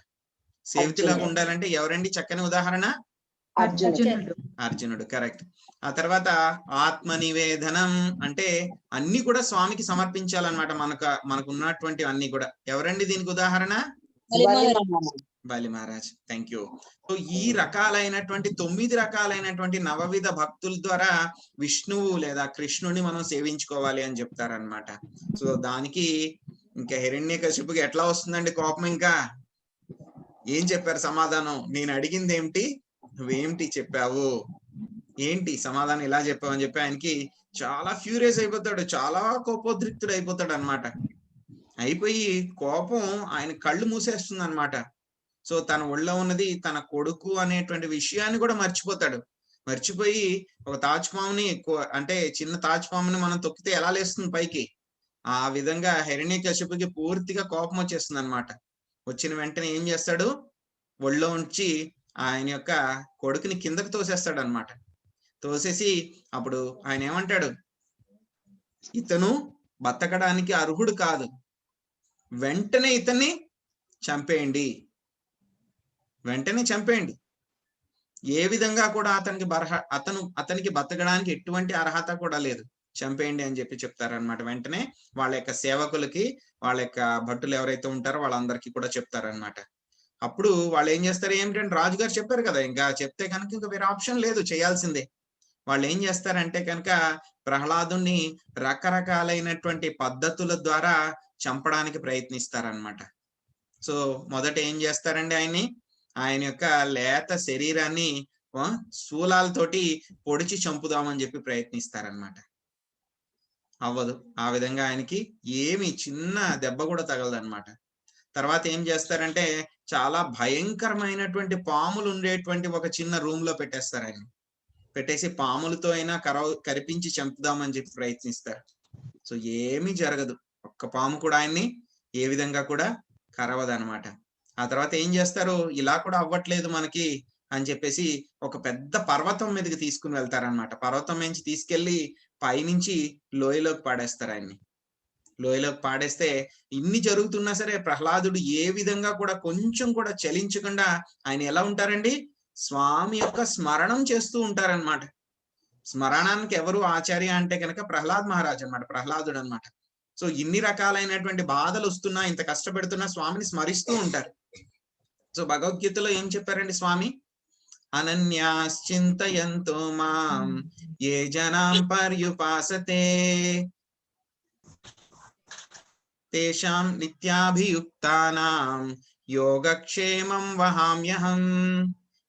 సేవితులాగా ఉండాలంటే ఎవరండి చక్కని ఉదాహరణ? అర్జునుడు. కరెక్ట్. ఆ తర్వాత ఆత్మ నివేదనం అంటే అన్ని కూడా స్వామికి సమర్పించాలన్నమాట. మనకు ఉన్నటువంటి అన్ని కూడా. ఎవరండి దీనికి ఉదాహరణ? బలి మహారాజ్. Thank you. సో ఈ రకాలైనటువంటి 9 రకాలైనటువంటి నవవిధ భక్తుల ద్వారా విష్ణువు లేదా కృష్ణుని మనం సేవించుకోవాలి అని చెప్తారనమాట. సో దానికి ఇంకా హిరణ్యకశిపుకి ఎట్లా వస్తుందండి కోపం? ఇంకా ఏం చెప్పారు సమాధానం? నేను అడిగింది ఏమిటి, నువ్వేమిటి చెప్పావు, ఏంటి సమాధానం ఇలా చెప్పావు అని చెప్పి ఆయనకి చాలా ఫ్యూరియస్ అయిపోతాడు, చాలా కోపోద్రిక్తుడు అయిపోతాడు అనమాట. అయిపోయి కోపం ఆయన కళ్ళు మూసేస్తుంది అనమాట. సో తన ఒళ్ళో ఉన్నది తన కొడుకు అనేటువంటి విషయాన్ని కూడా మర్చిపోతాడు. మర్చిపోయి ఒక తాజ్పాముని, అంటే చిన్న తాజ్పాముని మనం తొక్కితే ఎలా లేస్తుంది పైకి, ఆ విధంగా హిరణ్యకశిపుకి పూర్తిగా కోపం వచ్చేస్తుంది అనమాట. వచ్చిన వెంటనే ఏం చేస్తాడు? ఒళ్ళో ఉంచి ఆయన యొక్క కొడుకుని కిందకు తోసేస్తాడు అనమాట. తోసేసి అప్పుడు ఆయన ఏమంటాడు? ఇతను బతకడానికి అర్హుడు కాదు, వెంటనే ఇతన్ని చంపేయండి, వెంటనే చంపేయండి. ఏ విధంగా కూడా అతనికి బతకడానికి ఎటువంటి అర్హత కూడా లేదు, చంపేయండి అని చెప్పి చెప్తారనమాట. వెంటనే వాళ్ళ యొక్క సేవకులకి, వాళ్ళ యొక్క భటులు ఎవరైతే ఉంటారో వాళ్ళందరికీ కూడా చెప్తారనమాట. అప్పుడు వాళ్ళు ఏం చేస్తారు? ఏమిటంటే రాజుగారు చెప్పారు కదా, ఇంకా చెప్తే కనుక ఇంకా వేరే ఆప్షన్ లేదు, చేయాల్సిందే. వాళ్ళు ఏం చేస్తారంటే కనుక ప్రహ్లాదుని రకరకాలైనటువంటి పద్ధతుల ద్వారా చంపడానికి ప్రయత్నిస్తారనమాట. సో మొదట ఏం చేస్తారండి? ఆయన యొక్క లేత శరీరాన్ని శూలాలతోటి పొడిచి చంపుదామని చెప్పి ప్రయత్నిస్తారనమాట. అవ్వదు. ఆ విధంగా ఆయనకి ఏమి చిన్న దెబ్బ కూడా తగలదన్నమాట. తర్వాత ఏం చేస్తారంటే చాలా భయంకరమైనటువంటి పాములు ఉండేటువంటి ఒక చిన్న రూమ్ లో పెట్టేస్తారు ఆయన. పెట్టేసి పాములతో అయినా కరిపించి చంపుదామని చెప్పి ప్రయత్నిస్తారు. సో ఏమీ జరగదు, ఒక్క పాము కూడా ఆయన్ని ఏ విధంగా కూడా కరవదనమాట. ఆ తర్వాత ఏం చేస్తారు? ఇలా కూడా అవ్వట్లేదు మనకి అని చెప్పేసి ఒక పెద్ద పర్వతం మీదకి తీసుకుని వెళ్తారనమాట. పర్వతం నుంచి తీసుకెళ్లి పైనుంచి లోయలోకి పాడేస్తారు ఆయన్ని. లోయలోకి పాడేస్తే ఇన్ని జరుగుతున్నా సరే ప్రహ్లాదుడు ఏ విధంగా కూడా కొంచెం కూడా చలించకుండా ఆయన ఎలా ఉంటారండి, స్వామి యొక్క స్మరణం చేస్తూ ఉంటారనమాట. స్మరణానికి ఎవరు ఆచార్య అంటే కనుక ప్రహ్లాద్ మహారాజ్ అనమాట, ప్రహ్లాదుడు అనమాట. సో ఇన్ని రకాలైనటువంటి బాధలు వస్తున్నా, ఇంత కష్టపెడుతున్నా స్వామిని స్మరిస్తూ ఉంటారు. సో భగవద్గీతలో ఏం చెప్పారండి స్వామి, అనన్యాశ్చింతయంతో మాం ఏ జనాం పర్యుపాసతే తేషాం నిత్యాభియుక్తానాం యోగక్షేమం వహామ్యహం.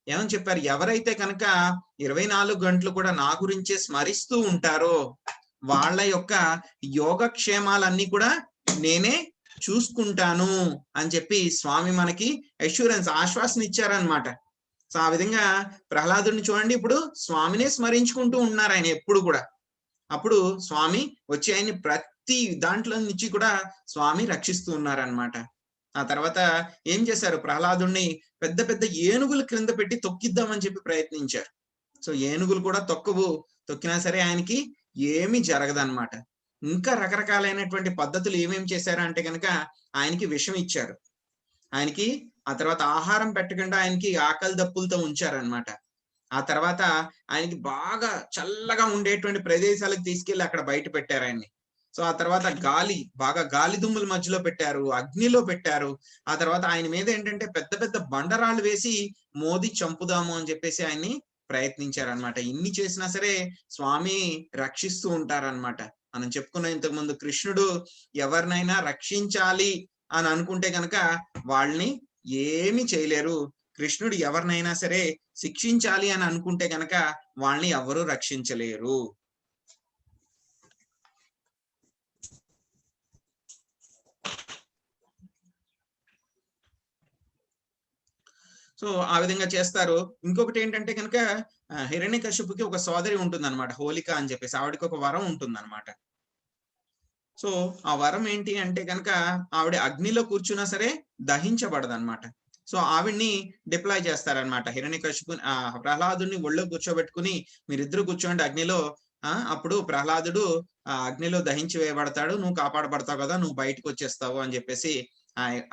ఏమని చెప్పారు, ఎవరైతే కనుక 24 గంటలు కూడా నా గురించే స్మరిస్తూ ఉంటారో వాళ్ళ యొక్క యోగక్షేమాలన్నీ కూడా నేనే చూసుకుంటాను అని చెప్పి స్వామి మనకి అష్యూరెన్స్, ఆశ్వాసన ఇచ్చారనమాట. సో ఆ విధంగా ప్రహ్లాదుడిని చూడండి, ఇప్పుడు స్వామినే స్మరించుకుంటూ ఉన్నారు ఆయన ఎప్పుడు కూడా. అప్పుడు స్వామి వచ్చి ఆయన్ని ప్రతి దాంట్లో నుంచి కూడా స్వామి రక్షిస్తూ ఉన్నారనమాట. ఆ తర్వాత ఏం చేశారు, ప్రహ్లాదుడిని పెద్ద పెద్ద ఏనుగుల క్రింద పెట్టి తొక్కిద్దామని చెప్పి ప్రయత్నించారు. సో ఏనుగులు కూడా తొక్కినా సరే ఆయనకి ఏమీ జరగదన్నమాట. ఇంకా రకరకాలైనటువంటి పద్ధతులు ఏమేమి చేశారు అంటే కనుక ఆయనకి విషం ఇచ్చారు, ఆయనకి ఆ తర్వాత ఆహారం పెట్టకుండా ఆయనకి ఆకలి దప్పులతో ఉంచారనమాట. ఆ తర్వాత ఆయనకి బాగా చల్లగా ఉండేటువంటి ప్రదేశాలకు తీసుకెళ్లి అక్కడ బయట పెట్టారు ఆయన్ని. సో ఆ తర్వాత బాగా గాలి దుమ్ముల మధ్యలో పెట్టారు, అగ్నిలో పెట్టారు. ఆ తర్వాత ఆయన మీద ఏంటంటే పెద్ద పెద్ద బండరాళ్ళు వేసి మోదీ చంపుదాము అని చెప్పేసి ఆయన్ని ప్రయత్నించారనమాట. ఇన్ని చేసినా సరే స్వామి రక్షిస్తూ ఉంటారనమాట. మనం చెప్పుకున్న ఇంతకు ముందు, కృష్ణుడు ఎవరినైనా రక్షించాలి అని అనుకుంటే కనుక వాళ్ళని ఏమీ చేయలేరు. కృష్ణుడు ఎవరినైనా సరే శిక్షించాలి అని అనుకుంటే కనుక వాళ్ళని ఎవరు రక్షించలేరు. సో ఆ విధంగా చేస్తారు. ఇంకొకటి ఏంటంటే కనుక హిరణ్యకశిపుకి ఒక సోదరి ఉంటుందన్నమాట, హోలిక అని చెప్పేసి. ఆవిడకి ఒక వరం ఉంటుందన్నమాట. సో ఆ వరం ఏంటి అంటే కనుక ఆవిడ అగ్నిలో కూర్చున్నా సరే దహించబడదన్నమాట. సో ఆవిడ్ని డిప్లాయ్ చేస్తారనమాట. హిరణ్యకశిపు ప్రహ్లాదుడిని ఒళ్ళో కూర్చోబెట్టుకుని మీరిద్దరు కూర్చోండి అగ్నిలో, అప్పుడు ప్రహ్లాదుడు ఆ అగ్నిలో దహించి వేయబడతాడు, నువ్వు కాపాడబడతావు కదా, నువ్వు బయటకు వచ్చేస్తావు అని చెప్పేసి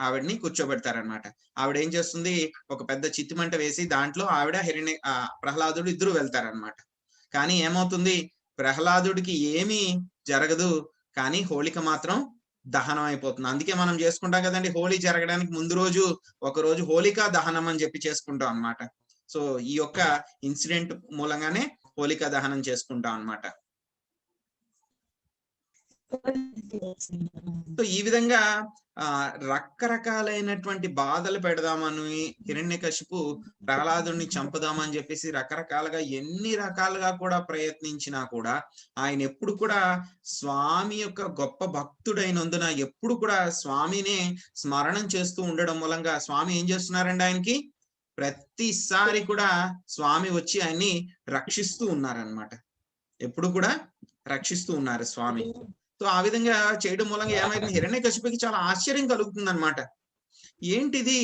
ఆవిడ్ని కూర్చోబెడతారనమాట. ఆవిడ ఏం చేస్తుంది, ఒక పెద్ద చిత్తిమంట వేసి దాంట్లో ఆవిడ ప్రహ్లాదుడు ఇద్దరు వెళ్తారనమాట. కానీ ఏమవుతుంది, ప్రహ్లాదుడికి ఏమీ జరగదు, కానీ హోళిక మాత్రం దహనం అయిపోతుంది. అందుకే మనం చేసుకుంటాం కదండి, హోళీ జరగడానికి ముందు రోజు ఒక రోజు హోళికా దహనం అని చెప్పి చేసుకుంటాం అన్నమాట. సో ఈ యొక్క ఇన్సిడెంట్ మూలంగానే హోళికా దహనం చేసుకుంటాం అన్నమాట. సో ఈ విధంగా రకరకాలైనటువంటి బాధలు పెడదామని హిరణ్యకశిపు ప్రహ్లాదుడిని చంపుదామని చెప్పేసి రకరకాలుగా ఎన్ని రకాలుగా కూడా ప్రయత్నించినా కూడా ఆయన ఎప్పుడు కూడా స్వామి యొక్క గొప్ప భక్తుడైనందున ఎప్పుడు కూడా స్వామినే స్మరణం చేస్తూ ఉండడం మూలంగా స్వామి ఏం చేస్తున్నారండి, ఆయనకి ప్రతిసారి కూడా స్వామి వచ్చి ఆయన్ని రక్షిస్తూ ఉన్నారనమాట. ఎప్పుడు కూడా రక్షిస్తూ ఉన్నారు స్వామి. సో ఆ విధంగా చేయడం మూలంగా ఏమైంది, హిరణ్యకశిపుకి చాలా ఆశ్చర్యం కలుగుతుంది అనమాట. ఏంటిది,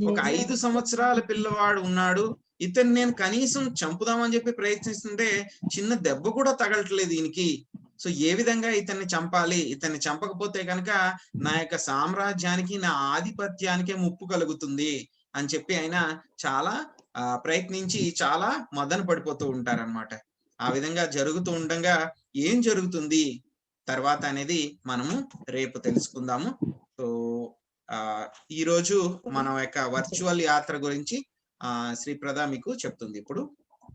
ఒక 5 సంవత్సరాల పిల్లవాడు ఉన్నాడు, ఇతన్ని నేను కనీసం చంపుదామని చెప్పి ప్రయత్నిస్తుంటే చిన్న దెబ్బ కూడా తగలట్లేదు ఈయనకి. సో ఏ విధంగా ఇతన్ని చంపాలి, ఇతన్ని చంపకపోతే కనుక నా యొక్క సామ్రాజ్యానికి, నా ఆధిపత్యానికే ముప్పు కలుగుతుంది అని చెప్పి ఆయన చాలా ప్రయత్నించి చాలా మదన పడిపోతూ ఉంటారనమాట. ఆ విధంగా జరుగుతూ ఉండగా ఏం జరుగుతుంది తర్వాత అనేది మనము రేపు తెలుసుకుందాము. సో ఈ రోజు మన యొక్క వర్చువల్ యాత్ర గురించి శ్రీప్రద మీకు చెప్తుంది ఇప్పుడు.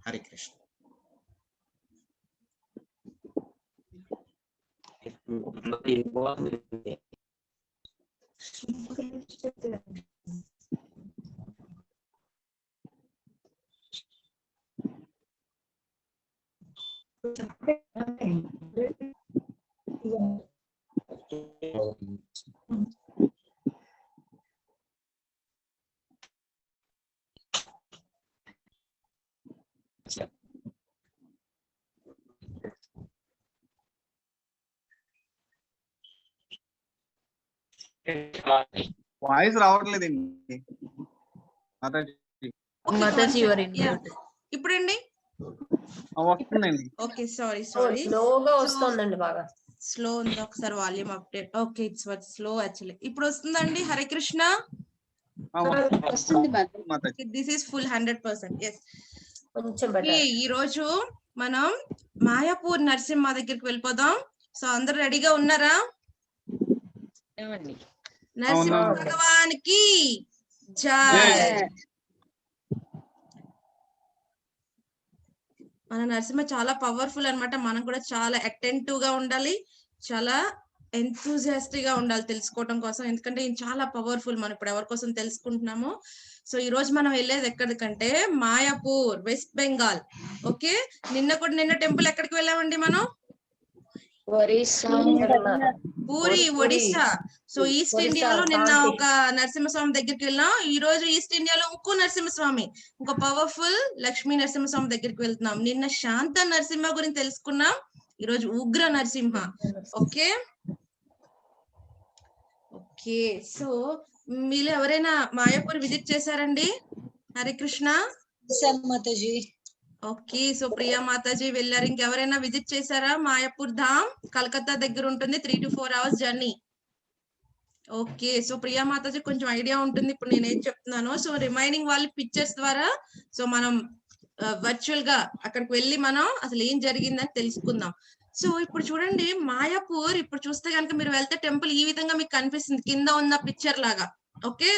హరి కృష్ణ. వాయిస్ రావట్లేదండి. ఇప్పుడండి వస్తుందండి. ఓకే, సారీ స్లోగా వస్తుందండి బాగా. స్లో ఉంది, ఒకసారి volume update. Okay, it's slow actually. ఇప్పుడు వస్తుందండి. హరే కృష్ణ. వస్తుంది మాతాజీ. This is full 100%. ఎస్. కొంచెం బెటర్. ఈ రోజు మనం మాయాపూర్ నరసింహ దగ్గరికి వెళ్ళిపోదాం. సో అందరు రెడీగా ఉన్నారా? ఏమండి? నరసింహ అవునా. భగవానికి జై. మన నరసింహ చాలా పవర్ఫుల్ అన్నమాట. మనం కూడా చాలా అటెంటివ్ గా ఉండాలి, చాలా ఎంతూజియాస్టిక్ గా ఉండాలి తెలుసుకోవడం కోసం. ఎందుకంటే ఈయన చాలా పవర్ఫుల్. మనం ఇప్పుడు ఎవరి కోసం తెలుసుకుంటున్నామో. సో ఈ రోజు మనం వెళ్ళేది ఎక్కడికంటే మాయాపూర్, వెస్ట్ బెంగాల్. ఓకే, నిన్న టెంపుల్ ఎక్కడికి వెళ్ళామండి మనం? ఒరిస్సా. పూరి, ఒడిస్సా. సో ఈస్ట్ ఒడిస్సా, ఇండియాలో నిన్న శాంతి. ఒక నరసింహస్వామి దగ్గరికి వెళ్ళాం. ఈ రోజు ఈస్ట్ ఇండియాలో ఇంకో నరసింహస్వామి, ఇంకో పవర్ఫుల్ లక్ష్మీ నరసింహస్వామి దగ్గరికి వెళ్తున్నాం. నిన్న శాంత నరసింహ గురించి తెలుసుకున్నాం, ఈ రోజు ఉగ్ర నరసింహ. Okay okay. సో మీరు ఎవరైనా మాయాపూర్ విజిట్ చేశారండి? హరే కృష్ణ. మాతాజీ. ఓకే, సో ప్రియా మాతాజీ వెళ్ళారు. ఇంకెవరైనా విజిట్ చేశారా? మాయాపూర్ ధామ్ కలకత్తా దగ్గర ఉంటుంది, 3 to 4 hours journey. Okay, so Priya Mataji కొంచెం ఐడియా ఉంటుంది ఇప్పుడు నేను ఏం చెప్తున్నానో. సో రిమైనింగ్ వాళ్ళ పిక్చర్స్ ద్వారా సో మనం వర్చువల్ గా అక్కడికి వెళ్ళి మనం అసలు ఏం జరిగిందని తెలుసుకుందాం. సో ఇప్పుడు చూడండి, మాయాపూర్ ఇప్పుడు చూస్తే కనుక మీరు వెళ్తే టెంపుల్ ఈ విధంగా మీకు కనిపిస్తుంది, కింద ఉన్న పిక్చర్ లాగా. ఓకే,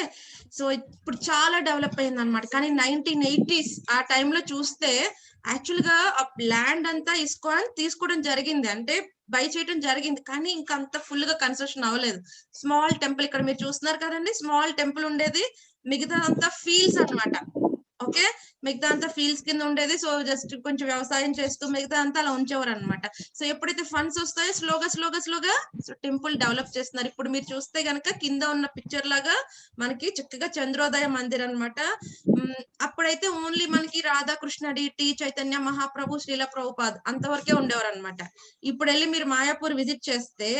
సో ఇప్పుడు చాలా డెవలప్ అయింది అనమాట. కానీ 1980s ఆ టైంలో చూస్తే యాక్చువల్ గా ఆ ల్యాండ్ అంతా ఇస్కాన్ తీసుకోవడం జరిగింది, అంటే బై చేయడం జరిగింది. కానీ ఇంకా అంత ఫుల్ గా కన్స్ట్రక్షన్ అవ్వలేదు. స్మాల్ టెంపుల్ ఇక్కడ మీరు చూస్తున్నారు కదండి, స్మాల్ టెంపుల్ ఉండేది, మిగతా అంతా ఫీల్డ్స్ అన్నమాట. ఓకే, మిగతా అంతా ఫీల్డ్స్ కింద ఉండేది. సో జస్ట్ కొంచెం వ్యవసాయం చేస్తూ మిగతా అంతా అలా ఉంచేవారు అనమాట. సో ఎప్పుడైతే ఫండ్స్ వస్తాయో స్లోగా సో టెంపుల్ డెవలప్ చేస్తున్నారు. ఇప్పుడు మీరు చూస్తే గనక కింద ఉన్న పిక్చర్ లాగా మనకి చక్కగా చంద్రోదయ మందిర్ అన్నమాట. అప్పుడైతే ఓన్లీ మనకి రాధాకృష్ణ డిటి, చైతన్య మహాప్రభు, శ్రీల ప్రభుపాద్ అంతవరకే ఉండేవారు అనమాట. ఇప్పుడు వెళ్ళి మీరు మాయాపూర్ విజిట్ చేస్తే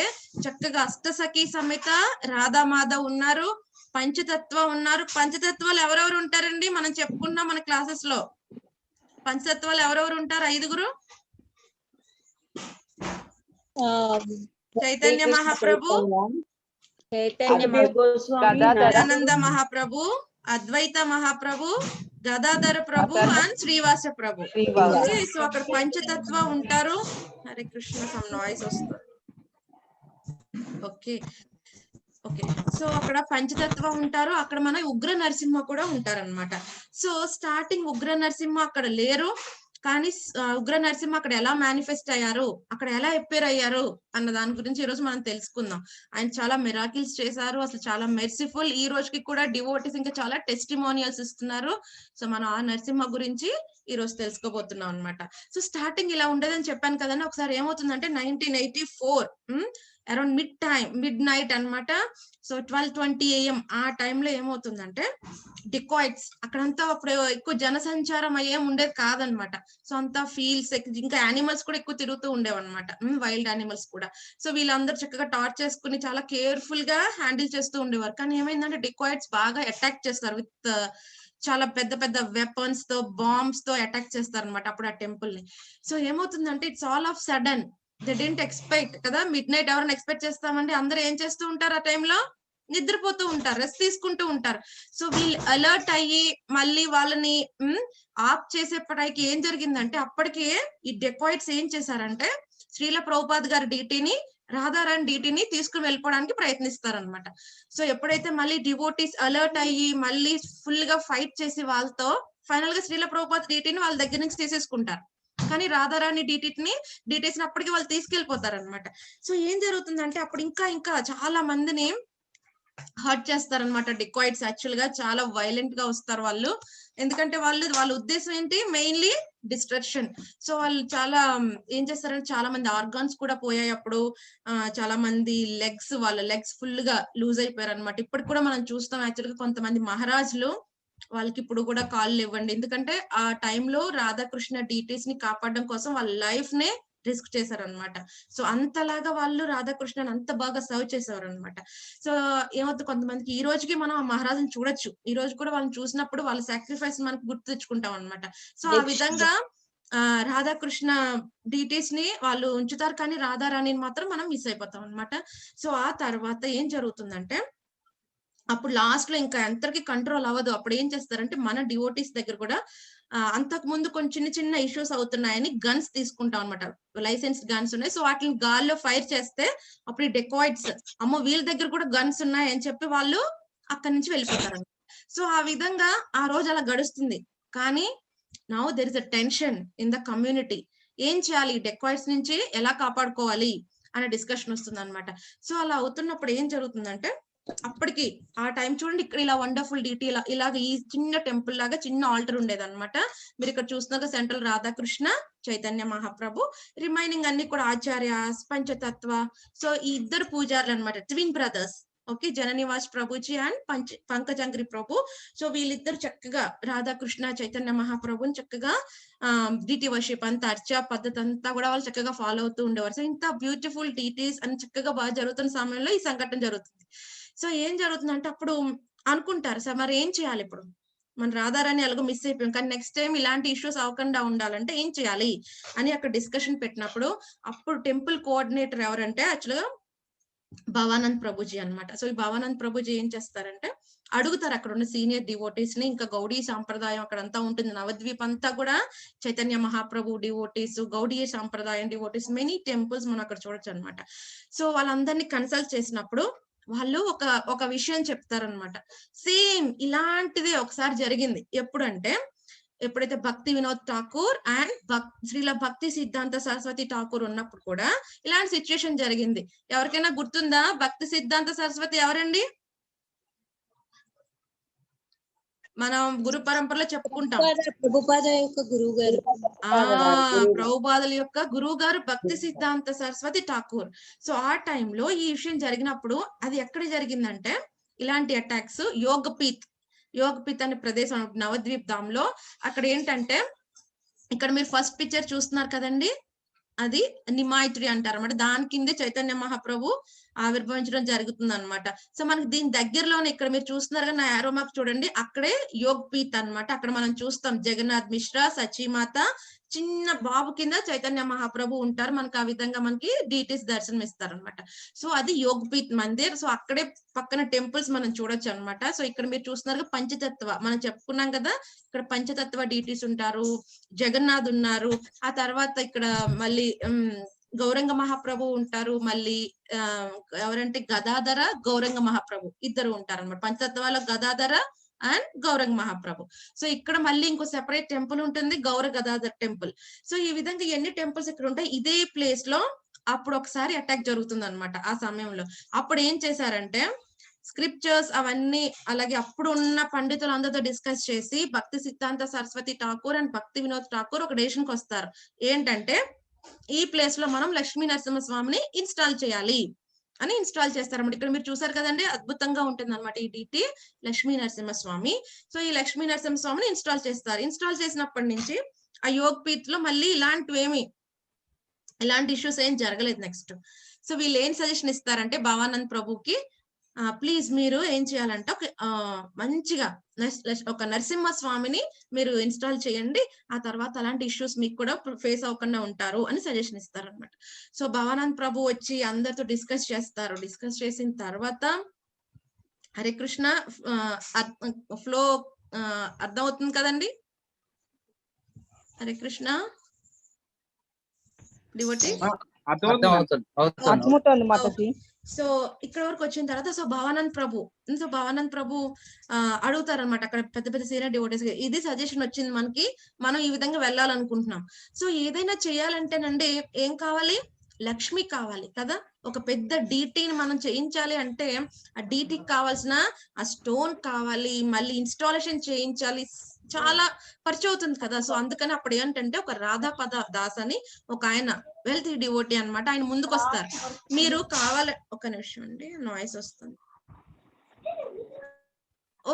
చక్కగా అష్టసఖి సమేత రాధా మాధవ్ ఉన్నారు, పంచతత్వ ఉన్నారు. పంచతత్వాలు ఎవరెవరు ఉంటారండి? మనం చెప్పుకున్నాం మన క్లాసెస్ లో. పంచతత్వాలు ఎవరెవరు ఉంటారు? 5గురు. Chaitanya Mahaprabhu, Ananda Mahaprabhu, Advaita Mahaprabhu, Gadadhara Prabhu and Shrivasa Prabhu. Okay, so అక్కడ పంచతత్వ ఉంటారు. హరే కృష్ణ, సమ్ నాయిస్ వస్తుంది. ఓకే ఓకే, సో అక్కడ పంచతత్వ ఉంటారు, అక్కడ మన ఉగ్ర నరసింహ కూడా ఉంటారన్నమాట. సో స్టార్టింగ్ ఉగ్ర నరసింహ అక్కడ లేరు, కానీ ఉగ్ర నరసింహ అక్కడ ఎలా మేనిఫెస్ట్ అయ్యారు, అక్కడ ఎలా అపేర్ అయ్యారు అన్న దాని గురించి ఈ రోజు మనం తెలుసుకుందాం. ఆయన చాలా మిరాకిల్స్ చేశారు, అసలు చాలా మెర్సిఫుల్. ఈ రోజుకి కూడా డివోటీస్ ఇంకా చాలా టెస్టిమోనియల్స్ ఇస్తున్నారు. సో మనం ఆ నరసింహ గురించి ఈ రోజు తెలుసుకోబోతున్నాం అనమాట. సో స్టార్టింగ్ ఇలా ఉండేదని చెప్పాను కదండి. ఒకసారి ఏమవుతుందంటే 1984 అరౌండ్ మిడ్ నైట్ అన్నమాట. సో 12:20 AM ఆ టైంలో ఏమవుతుందంటే డికాయిట్స్ అక్కడంతా అప్పుడు ఎక్కువ జనసంచారం అయ్యేం ఉండేది కాదనమాట. సో అంతా ఫీల్డ్స్, ఇంకా యానిమల్స్ కూడా ఎక్కువ తిరుగుతూ ఉండేవన్నమాట, వైల్డ్ యానిమల్స్ కూడా. సో వీళ్ళందరూ చక్కగా టార్చ్ చేసుకుని చాలా కేర్ఫుల్ గా హ్యాండిల్ చేస్తూ ఉండేవారు. కానీ ఏమైందంటే డికాయిట్స్ బాగా అటాక్ చేస్తారు విత్ చాలా పెద్ద పెద్ద వెపన్స్ తో, బాంబ్స్ తో అటాక్ చేస్తారు అనమాట అప్పుడు ఆ టెంపుల్ ని. సో ఏమవుతుందంటే it's all of sudden, they didn't expect కదా. మిడ్ నైట్ ఎవరైనా ఎక్స్పెక్ట్ చేస్తామండి? అందరూ ఏం చేస్తూ ఉంటారు ఆ టైంలో? నిద్రపోతూ ఉంటారు, రెస్ట్ తీసుకుంటూ ఉంటారు. సో వీళ్ళు అలర్ట్ అయ్యి మళ్ళీ వాళ్ళని ఆఫ్ చేసేపటికి ఏం జరిగిందంటే అప్పటికే ఈ డెకాయిట్స్ ఏం చేశారంటే శ్రీల ప్రభుపాద్ గారి డీటీని, రాధారాణి డీటీని తీసుకుని వెళ్ళిపోవడానికి ప్రయత్నిస్తారనమాట. సో ఎప్పుడైతే మళ్ళీ డివోటీస్ అలర్ట్ అయ్యి మళ్ళీ ఫుల్ గా ఫైట్ చేసి వాళ్ళతో ఫైనల్ గా శ్రీల ప్రభుపాద్ డీటీని వాళ్ళ దగ్గర నుంచి తీసేసుకుంటారు. కానీ రాధారాణి డీటీస్ అప్పటికి వాళ్ళు తీసుకెళ్లిపోతారు అనమాట. సో ఏం జరుగుతుందంటే అప్పుడు ఇంకా చాలా మందిని హర్ట్ చేస్తారనమాట డికాయిట్స్. యాక్చువల్ గా చాలా వైలెంట్ గా వస్తారు వాళ్ళు, ఎందుకంటే వాళ్ళ ఉద్దేశం ఏంటి? Mainly destruction. సో వాళ్ళు చాలా ఏం చేస్తారంటే చాలా మంది ఆర్గాన్స్ కూడా పోయాయి అప్పుడు. చాలా మంది వాళ్ళ లెగ్స్ ఫుల్ గా లూజ్ అయిపోయారు అనమాట. ఇప్పటికి కూడా మనం చూస్తాం యాక్చువల్ గా కొంతమంది మహారాజులు వాళ్ళకి ఇప్పుడు కూడా కాళ్ళు ఇవ్వండి, ఎందుకంటే ఆ టైంలో రాధాకృష్ణ డీటీస్ ని కాపాడడం కోసం వాళ్ళ లైఫ్ నే రిస్క్ చేశారనమాట. సో అంతలాగా వాళ్ళు రాధాకృష్ణని అంత బాగా సర్వ్ చేసేవారు అనమాట. సో ఏమవుతుంది, కొంతమందికి ఈ రోజుకి మనం ఆ మహారాజుని చూడొచ్చు, ఈ రోజు కూడా వాళ్ళని చూసినప్పుడు వాళ్ళ సాక్రిఫైస్ మనకు గుర్తు తెచ్చుకుంటాం అనమాట. సో ఆ విధంగా రాధాకృష్ణ డీటెయిల్స్ ని వాళ్ళు ఉంచుతారు, కానీ రాధారాణిని మాత్రం మనం మిస్ అయిపోతాం అనమాట. సో ఆ తర్వాత ఏం జరుగుతుందంటే అప్పుడు లాస్ట్ లో ఇంకా ఎంతకి కంట్రోల్ అవ్వదు. అప్పుడు ఏం చేస్తారంటే మన డివోటీస్ దగ్గర కూడా అంతకు ముందు కొంచెం చిన్న చిన్న ఇష్యూస్ అవుతున్నాయని గన్స్ తీసుకుంటాం అనమాట. లైసెన్స్ గన్స్ ఉన్నాయి. సో వాటిని గాల్లో ఫైర్ చేస్తే అప్పుడు ఈ డెకాయిడ్స్ అమ్మో వీళ్ళ దగ్గర కూడా గన్స్ ఉన్నాయి అని చెప్పి వాళ్ళు అక్కడి నుంచి వెళ్ళిపోతారు. సో ఆ విధంగా ఆ రోజు అలా గడుస్తుంది. కానీ now there is a tension in the community. ఏం చేయాలి, డెకాయిడ్స్ నుంచి ఎలా కాపాడుకోవాలి అనే డిస్కషన్ వస్తుంది అనమాట. సో అలా అవుతున్నప్పుడు ఏం జరుగుతుందంటే అప్పటికి ఆ టైం చూడండి, ఇక్కడ ఇలా వండర్ఫుల్ డీటీ ఇలాగ ఈ చిన్న టెంపుల్ లాగా చిన్న ఆల్టర్ ఉండేది అనమాట. మీరు ఇక్కడ చూస్తున్నాక సెంట్రల్ రాధాకృష్ణ, చైతన్య మహాప్రభు, రిమైనింగ్ అన్ని కూడా ఆచార్యాస్, పంచతత్వ. సో ఈ ఇద్దరు పూజారులు అనమాట, twin brothers. Okay, Jananivas Prabhuji and పంకజంగ్రి Prabhu. So వీళ్ళిద్దరు చక్కగా రాధాకృష్ణ చైతన్య మహాప్రభుని చక్కగా డీటీ వర్షిప్ అంతా అర్చా పద్ధతి అంతా కూడా వాళ్ళు చక్కగా ఫాలో అవుతూ ఉండేవారు. సో ఇంత బ్యూటిఫుల్ డీటీస్ అని చక్కగా బాగా జరుగుతున్న సమయంలో ఈ సంఘటన జరుగుతుంది. సో ఏం జరుగుతుందంటే అప్పుడు అనుకుంటారు, సార్ మరి ఏం చేయాలి, ఇప్పుడు మన రాధారాణి ఎలాగో మిస్ అయిపోయాం, కానీ నెక్స్ట్ టైం ఇలాంటి ఇష్యూస్ అవ్వకుండా ఉండాలంటే ఏం చేయాలి అని అక్కడ డిస్కషన్ పెట్టినప్పుడు అప్పుడు టెంపుల్ కోఆర్డినేటర్ ఎవరంటే యాక్చువల్గా భవానంద్ ప్రభుజీ అన్నమాట. సో ఈ భవానంద్ ప్రభుజీ ఏం చేస్తారంటే అడుగుతారు అక్కడ ఉన్న సీనియర్ డివోటీస్ ని, ఇంకా గౌడీ సాంప్రదాయం అక్కడంతా ఉంటుంది, నవద్వీప్ అంతా కూడా చైతన్య మహాప్రభు డివోటీస్, గౌడీ సాంప్రదాయం డివోటీస్, మెనీ టెంపుల్స్ మనం అక్కడ చూడొచ్చు అనమాట. సో వాళ్ళందరినీ కన్సల్ట్ చేసినప్పుడు వాళ్ళు ఒక విషయం చెప్తారనమాట. సేమ్ ఇలాంటిదే ఒకసారి జరిగింది. ఎప్పుడంటే ఎప్పుడైతే భక్తి వినోద్ ఠాకూర్ అండ్ శ్రీల భక్తి సిద్ధాంత సరస్వతి ఠాకూర్ ఉన్నప్పుడు కూడా ఇలాంటి సిచ్యుయేషన్ జరిగింది. ఎవరికైనా గుర్తుందా? భక్తి సిద్ధాంత సరస్వతి ఎవరండి? మనం గురు పరంపరలో చెప్పుకుంటాం, ప్రభుపాద యొక్క గురువు గారు. ప్రభుపాదుల యొక్క గురువు గారు భక్తి సిద్ధాంత సరస్వతి ఠాకూర్. సో ఆ టైంలో ఈ విషయం జరిగినప్పుడు అది ఎక్కడ జరిగిందంటే ఇలాంటి అటాక్స్ యోగపీత్ అనే ప్రదేశం నవద్వీప్ ధామ్ లో. అక్కడ ఏంటంటే ఇక్కడ మీరు ఫస్ట్ పిక్చర్ చూస్తున్నారు కదండి, అది నిమాయ్ ట్రీ అంటారు అనమాట. దాని కిందే చైతన్య మహాప్రభు ఆవిర్భవించడం జరుగుతుంది అనమాట. సో మనకి దీని దగ్గరలోనే ఇక్కడ మీరు చూస్తున్నారు కదా, నా యారో మార్క్ చూడండి, అక్కడే యోగ్ పీత్ అనమాట. అక్కడ మనం చూస్తాం జగన్నాథ్ మిశ్రా, సచీమాత, చిన్న బాబు కింద చైతన్య మహాప్రభు ఉంటారు. మనకి ఆ విధంగా మనకి డీటీస్ దర్శనం ఇస్తారు అనమాట. సో అది యోగ్ పీత్ మందిర్. సో అక్కడే పక్కన టెంపుల్స్ మనం చూడొచ్చు అనమాట. సో ఇక్కడ మీరు చూస్తున్నారు పంచతత్వ, మనం చెప్పుకున్నాం కదా, ఇక్కడ పంచతత్వ డీటీస్ ఉంటారు, జగన్నాథ్ ఉన్నారు. ఆ తర్వాత ఇక్కడ మళ్ళీ గౌరంగ మహాప్రభు ఉంటారు, మళ్ళీ ఎవరంటే గదాధర, గౌరంగ మహాప్రభు ఇద్దరు ఉంటారు అనమాట. పంచతత్వాలో గదాధర అండ్ గౌరంగ మహాప్రభు. సో ఇక్కడ మళ్ళీ ఇంకో సెపరేట్ టెంపుల్ ఉంటుంది, గౌర గదాధర్ టెంపుల్. సో ఈ విధంగా ఎన్ని టెంపుల్స్ ఇక్కడ ఉంటాయి. ఇదే ప్లేస్ లో అప్పుడు ఒకసారి అటాక్ జరుగుతుంది అనమాట. ఆ సమయంలో అప్పుడు ఏం చేశారంటే స్క్రిప్చర్స్ అవన్నీ అలాగే అప్పుడు ఉన్న పండితులు అందరితో డిస్కస్ చేసి భక్తి సిద్ధాంత సరస్వతి ఠాకూర్ అండ్ భక్తి వినోద్ ఠాకూర్ ఒక డెసిషన్ కి వస్తారు. ఏంటంటే ఈ ప్లేస్ లో మనం లక్ష్మీ నరసింహస్వామిని ఇన్స్టాల్ చేయాలి అని ఇన్స్టాల్ చేస్తారన్నమాట. ఇక్కడ మీరు చూసారు కదండి, అద్భుతంగా ఉంటుంది అనమాట ఈ డీటీ లక్ష్మీ నరసింహస్వామి. సో ఈ లక్ష్మీ నరసింహస్వామిని ఇన్స్టాల్ చేస్తారు. ఇన్స్టాల్ చేసినప్పటి నుంచి ఆ యోగ్ పీత్ లో మళ్ళీ ఇలాంటి ఇష్యూస్ ఏం జరగలేదు నెక్స్ట్. సో వీళ్ళు ఏం సజెషన్ ఇస్తారంటే భవానంద్ ప్రభుకి, ప్లీజ్ మీరు ఏం చేయాలంటే మంచిగా ఒక నరసింహస్వామిని మీరు ఇన్స్టాల్ చేయండి, ఆ తర్వాత అలాంటి ఇష్యూస్ మీకు కూడా ఫేస్ అవ్వకుండా ఉంటారు అని సజెషన్ ఇస్తారనమాట. సో భవానంద్ ప్రభు వచ్చి అందరితో డిస్కస్ చేస్తారు. డిస్కస్ చేసిన తర్వాత హరే కృష్ణ ఫ్లో అర్థం అవుతుంది కదండి? హరే కృష్ణ డివోటీ సో ఇక్కడ వరకు వచ్చిన తర్వాత సో భవానంద్ ప్రభు అడుగుతారనమాట అక్కడ పెద్ద పెద్ద సీనియర్ డివోటీస్, ఇది సజెషన్ వచ్చింది మనకి, మనం ఈ విధంగా వెళ్ళాలనుకుంటున్నాం. సో ఏదైనా చేయాలంటేనండి ఏం కావాలి? లక్ష్మి కావాలి కదా. ఒక పెద్ద డీటీని మనం చేయించాలి అంటే ఆ డీటీకి కావాల్సిన ఆ స్టోన్ కావాలి, మళ్ళీ ఇన్స్టాలేషన్ చేయించాలి, చాలా ఖర్చు అవుతుంది కదా. సో అందుకని అప్పుడు ఏంటంటే ఒక రాధాపద దాస్ అని ఒక ఆయన వెల్తీ డివోటీ అనమాట, ఆయన ముందుకు వస్తారు. మీరు కావాలి, ఒక నిమిషం అండి నాయిస్ వస్తుంది,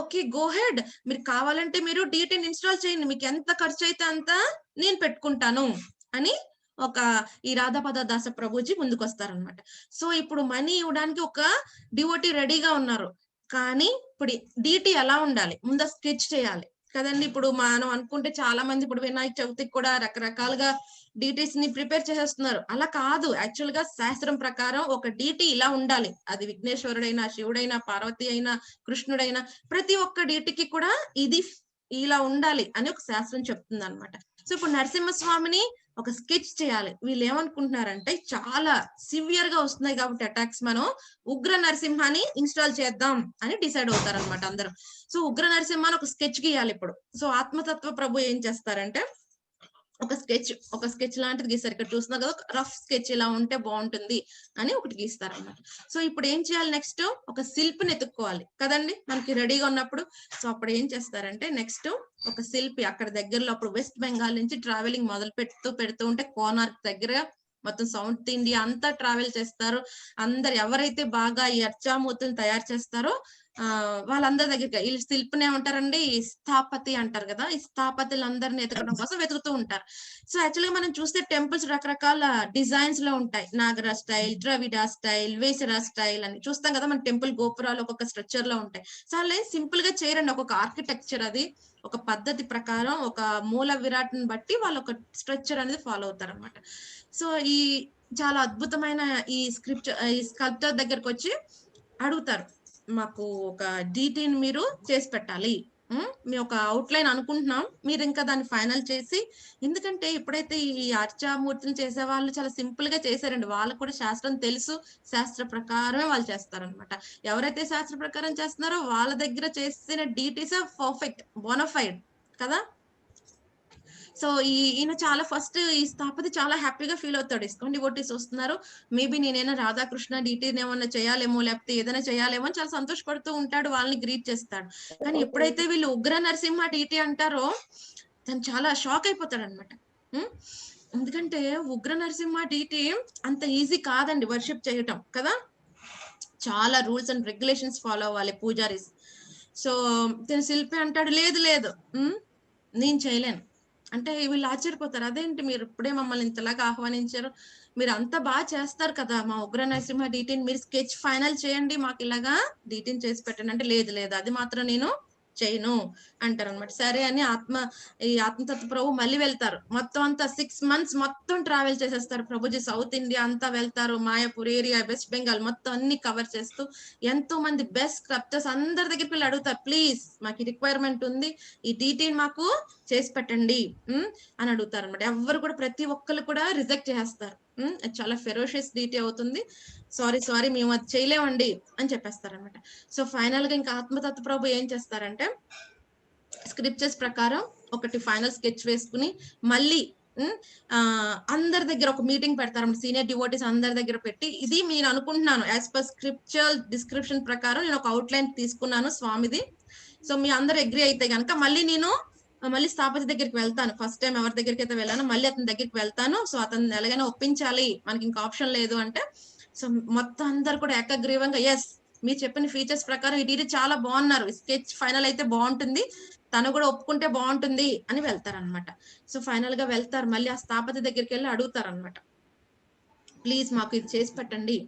ఓకే గో హెడ్, మీరు కావాలంటే మీరు డీటీని ఇన్స్టాల్ చేయండి, మీకు ఎంత ఖర్చు అయితే అంత నేను పెట్టుకుంటాను అని ఈ రాధాపద దాస ప్రభుజీ ముందుకు వస్తారనమాట. సో ఇప్పుడు మనీ ఇవ్వడానికి ఒక డివోటీ రెడీగా ఉన్నారు, కానీ ఇప్పుడు డీటీ ఎలా ఉండాలి, ముందు స్కెచ్ చేయాలి. కదండి. ఇప్పుడు మనం అనుకుంటే చాలా మంది ఇప్పుడు వినాయక చవితికి కూడా రకరకాలుగా డీటీస్ ని ప్రిపేర్ చేసేస్తున్నారు. అలా కాదు. యాక్చువల్ గా శాస్త్రం ప్రకారం ఒక డీటీ ఇలా ఉండాలి. అది విఘ్నేశ్వరుడైనా, శివుడైనా, పార్వతి అయినా, కృష్ణుడైనా ప్రతి ఒక్క డీటీకి కూడా ఇది ఇలా ఉండాలి అని ఒక శాస్త్రం చెప్తుంది అనమాట. సో ఇప్పుడు నరసింహస్వామిని ఒక స్కెచ్ చేయాలి. వీళ్ళు ఏమనుకుంటున్నారంటే చాలా సివియర్ గా వస్తున్నాయి కాబట్టి అటాక్స్, మనం ఉగ్ర నరసింహాని ఇన్స్టాల్ చేద్దాం అని డిసైడ్ అవుతారు అనమాట అందరూ. సో ఉగ్ర నరసింహాని ఒక స్కెచ్ గీయాలి ఇప్పుడు. సో ఆత్మతత్వ ప్రభు ఏం చేస్తారంటే ఒక స్కెచ్ లాంటిది గీస్తారు. ఇక్కడ చూస్తున్నా కదా, రఫ్ స్కెచ్ ఇలా ఉంటే బాగుంటుంది అని ఒకటి గీస్తారు అన్నమాట. సో ఇప్పుడు ఏం చేయాలి, నెక్స్ట్ ఒక శిల్పిని ఎత్తుక్కోవాలి కదండి మనకి రెడీగా ఉన్నప్పుడు. సో అప్పుడు ఏం చేస్తారంటే నెక్స్ట్ ఒక శిల్పి అక్కడ దగ్గరలో, అప్పుడు వెస్ట్ బెంగాల్ నుంచి ట్రావెలింగ్ మొదలు పెడుతూ ఉంటే కోనార్క్ దగ్గర మొత్తం సౌత్ ఇండియా అంతా ట్రావెల్ చేస్తారు. అందరు ఎవరైతే బాగా ఈ అర్చామూర్తులను తయారు చేస్తారో వాళ్ళందరి దగ్గరికి ఈ శిల్పిని ఏమంటారండి, స్థాపతి అంటారు కదా, ఈ స్థాపతులందరిని ఎతకడం కోసం వెతుకుతూ ఉంటారు. సో యాక్చువల్ గా మనం చూస్తే టెంపుల్స్ రకరకాల డిజైన్స్ లో ఉంటాయి. నాగర స్టైల్, ద్రవిడ స్టైల్, వేసరా స్టైల్ అని చూస్తాం కదా. మన టెంపుల్ గోపురాలు ఒక్కొక్క స్ట్రక్చర్ లో ఉంటాయి. సో అలా సింపుల్ గా చేయరండి, ఒక్కొక్క ఆర్కిటెక్చర్ అది ఒక పద్ధతి ప్రకారం ఒక మూల విరాట్ని బట్టి వాళ్ళు ఒక స్ట్రక్చర్ అనేది ఫాలో అవుతారు అనమాట. సో ఈ చాలా అద్భుతమైన ఈ స్కల్ప్టర్ దగ్గరకు వచ్చి అడుగుతారు, మాకు ఒక డీటీని మీరు చేసి పెట్టాలి, మీ ఒక అవుట్లైన్ అనుకుంటున్నాం, మీరు ఇంకా దాన్ని ఫైనల్ చేసి, ఎందుకంటే ఎప్పుడైతే ఈ అర్చామూర్తిని చేసే వాళ్ళు చాలా సింపుల్ గా చేశారండి. వాళ్ళకు కూడా శాస్త్రం తెలుసు, శాస్త్ర ప్రకారమే వాళ్ళు చేస్తారనమాట. ఎవరైతే శాస్త్ర ప్రకారం చేస్తున్నారో వాళ్ళ దగ్గర చేసిన డీటీస్ పర్ఫెక్ట్, బోనఫైడ్ కదా. సో ఈయన చాలా ఫస్ట్ ఈ స్థాపతి చాలా హ్యాపీగా ఫీల్ అవుతాడు. ఇస్కాన్ డివోటీస్ వస్తున్నారు, మేబీ నేనైనా రాధాకృష్ణ డీటీని ఏమన్నా చేయాలేమో, లేకపోతే ఏదైనా చేయాలేమో అని చాలా సంతోషపడుతూ ఉంటాడు, వాళ్ళని గ్రీట్ చేస్తాడు. కానీ ఎప్పుడైతే వీళ్ళు ఉగ్ర నరసింహ డీటీ అంటారో తను చాలా షాక్ అయిపోతాడు అనమాట. ఎందుకంటే ఉగ్ర నరసింహ డీటీ అంత ఈజీ కాదండి వర్షిప్ చేయటం కదా, చాలా రూల్స్ అండ్ రెగ్యులేషన్స్ ఫాలో అవ్వాలి పూజారీస్. సో తను శిల్పి అంటాడు, లేదు లేదు నేను చేయలేను అంటే వీళ్ళు ఆశ్చర్యపోతారు, అదేంటి మీరు ఇప్పుడే మమ్మల్ని ఇంతలాగా ఆహ్వానించారు, మీరు అంతా బాగా చేస్తారు కదా మా ఉగ్ర నరసింహ డీటీని, మీరు స్కెచ్ ఫైనల్ చేయండి, మాకు ఇలాగా డీటీని చేసి పెట్టండి అంటే, లేదు లేదు అది మాత్రం నేను చేయను అంటారు అనమాట. సరే అని ఈ ఆత్మతత్వ ప్రభు మళ్ళీ వెళ్తారు. మొత్తం అంతా 6 months మొత్తం ట్రావెల్ చేసేస్తారు ప్రభుజీ. సౌత్ ఇండియా అంతా వెళ్తారు, మాయాపూర్ ఏరియా, వెస్ట్ బెంగాల్ మొత్తం అన్ని కవర్ చేస్తూ ఎంతో మంది బెస్ట్ స్కల్ప్టర్స్ అందరి దగ్గరికి వెళ్ళి అడుగుతారు, ప్లీజ్ మాకు రిక్వైర్మెంట్ ఉంది, ఈ డీటీని మాకు చేసి పెట్టండి అని అడుగుతారు అనమాట. ఎవరు కూడా ప్రతి ఒక్కరు కూడా రిజెక్ట్ చేస్తారు. చాలా ఫెరోషియస్ డీటీ అవుతుంది, సారీ మేము అది చేయలేమండి అని చెప్పేస్తారు అనమాట. సో ఫైనల్ గా ఇంకా ఆత్మతత్వ ప్రభు ఏం చేస్తారంటే స్క్రిప్చర్స్ ప్రకారం ఒకటి ఫైనల్ స్కెచ్ వేసుకుని మళ్ళీ అందరి దగ్గర ఒక మీటింగ్ పెడతారు, సీనియర్ డివోటీస్ అందరి దగ్గర పెట్టి, ఇది నేను అనుకుంటున్నాను యాజ్ పర్ స్క్రిప్చురల్ డిస్క్రిప్షన్ ప్రకారం నేను ఒక అవుట్లైన్ తీసుకున్నాను స్వామిది, సో మీ అందరు అగ్రి అయితే కనుక మళ్ళీ స్థాపతి దగ్గరికి వెళ్తాను. ఫస్ట్ టైం ఎవరి దగ్గరికి అయితే వెళ్ళానో మళ్ళీ అతని దగ్గరికి వెళ్తాను. సో అతను ఎలాగైనా ఒప్పించాలి, మనకి ఇంకా ఆప్షన్ లేదు అంటే, సో మొత్తం అందరు కూడా ఏకగ్రీవంగా ఎస్ మీరు చెప్పిన ఫీచర్స్ ప్రకారం ఈ డీటీ చాలా బాగున్నారు, స్కెచ్ ఫైనల్ అయితే బాగుంటుంది, తను కూడా ఒప్పుకుంటే బాగుంటుంది అని వెళ్తారనమాట. సో ఫైనల్ గా వెళ్తారు, మళ్ళీ ఆ స్థాపతి దగ్గరికి వెళ్ళి అడుగుతారు అనమాట, ప్లీజ్ మాకు ఇది చేసి పెట్టండి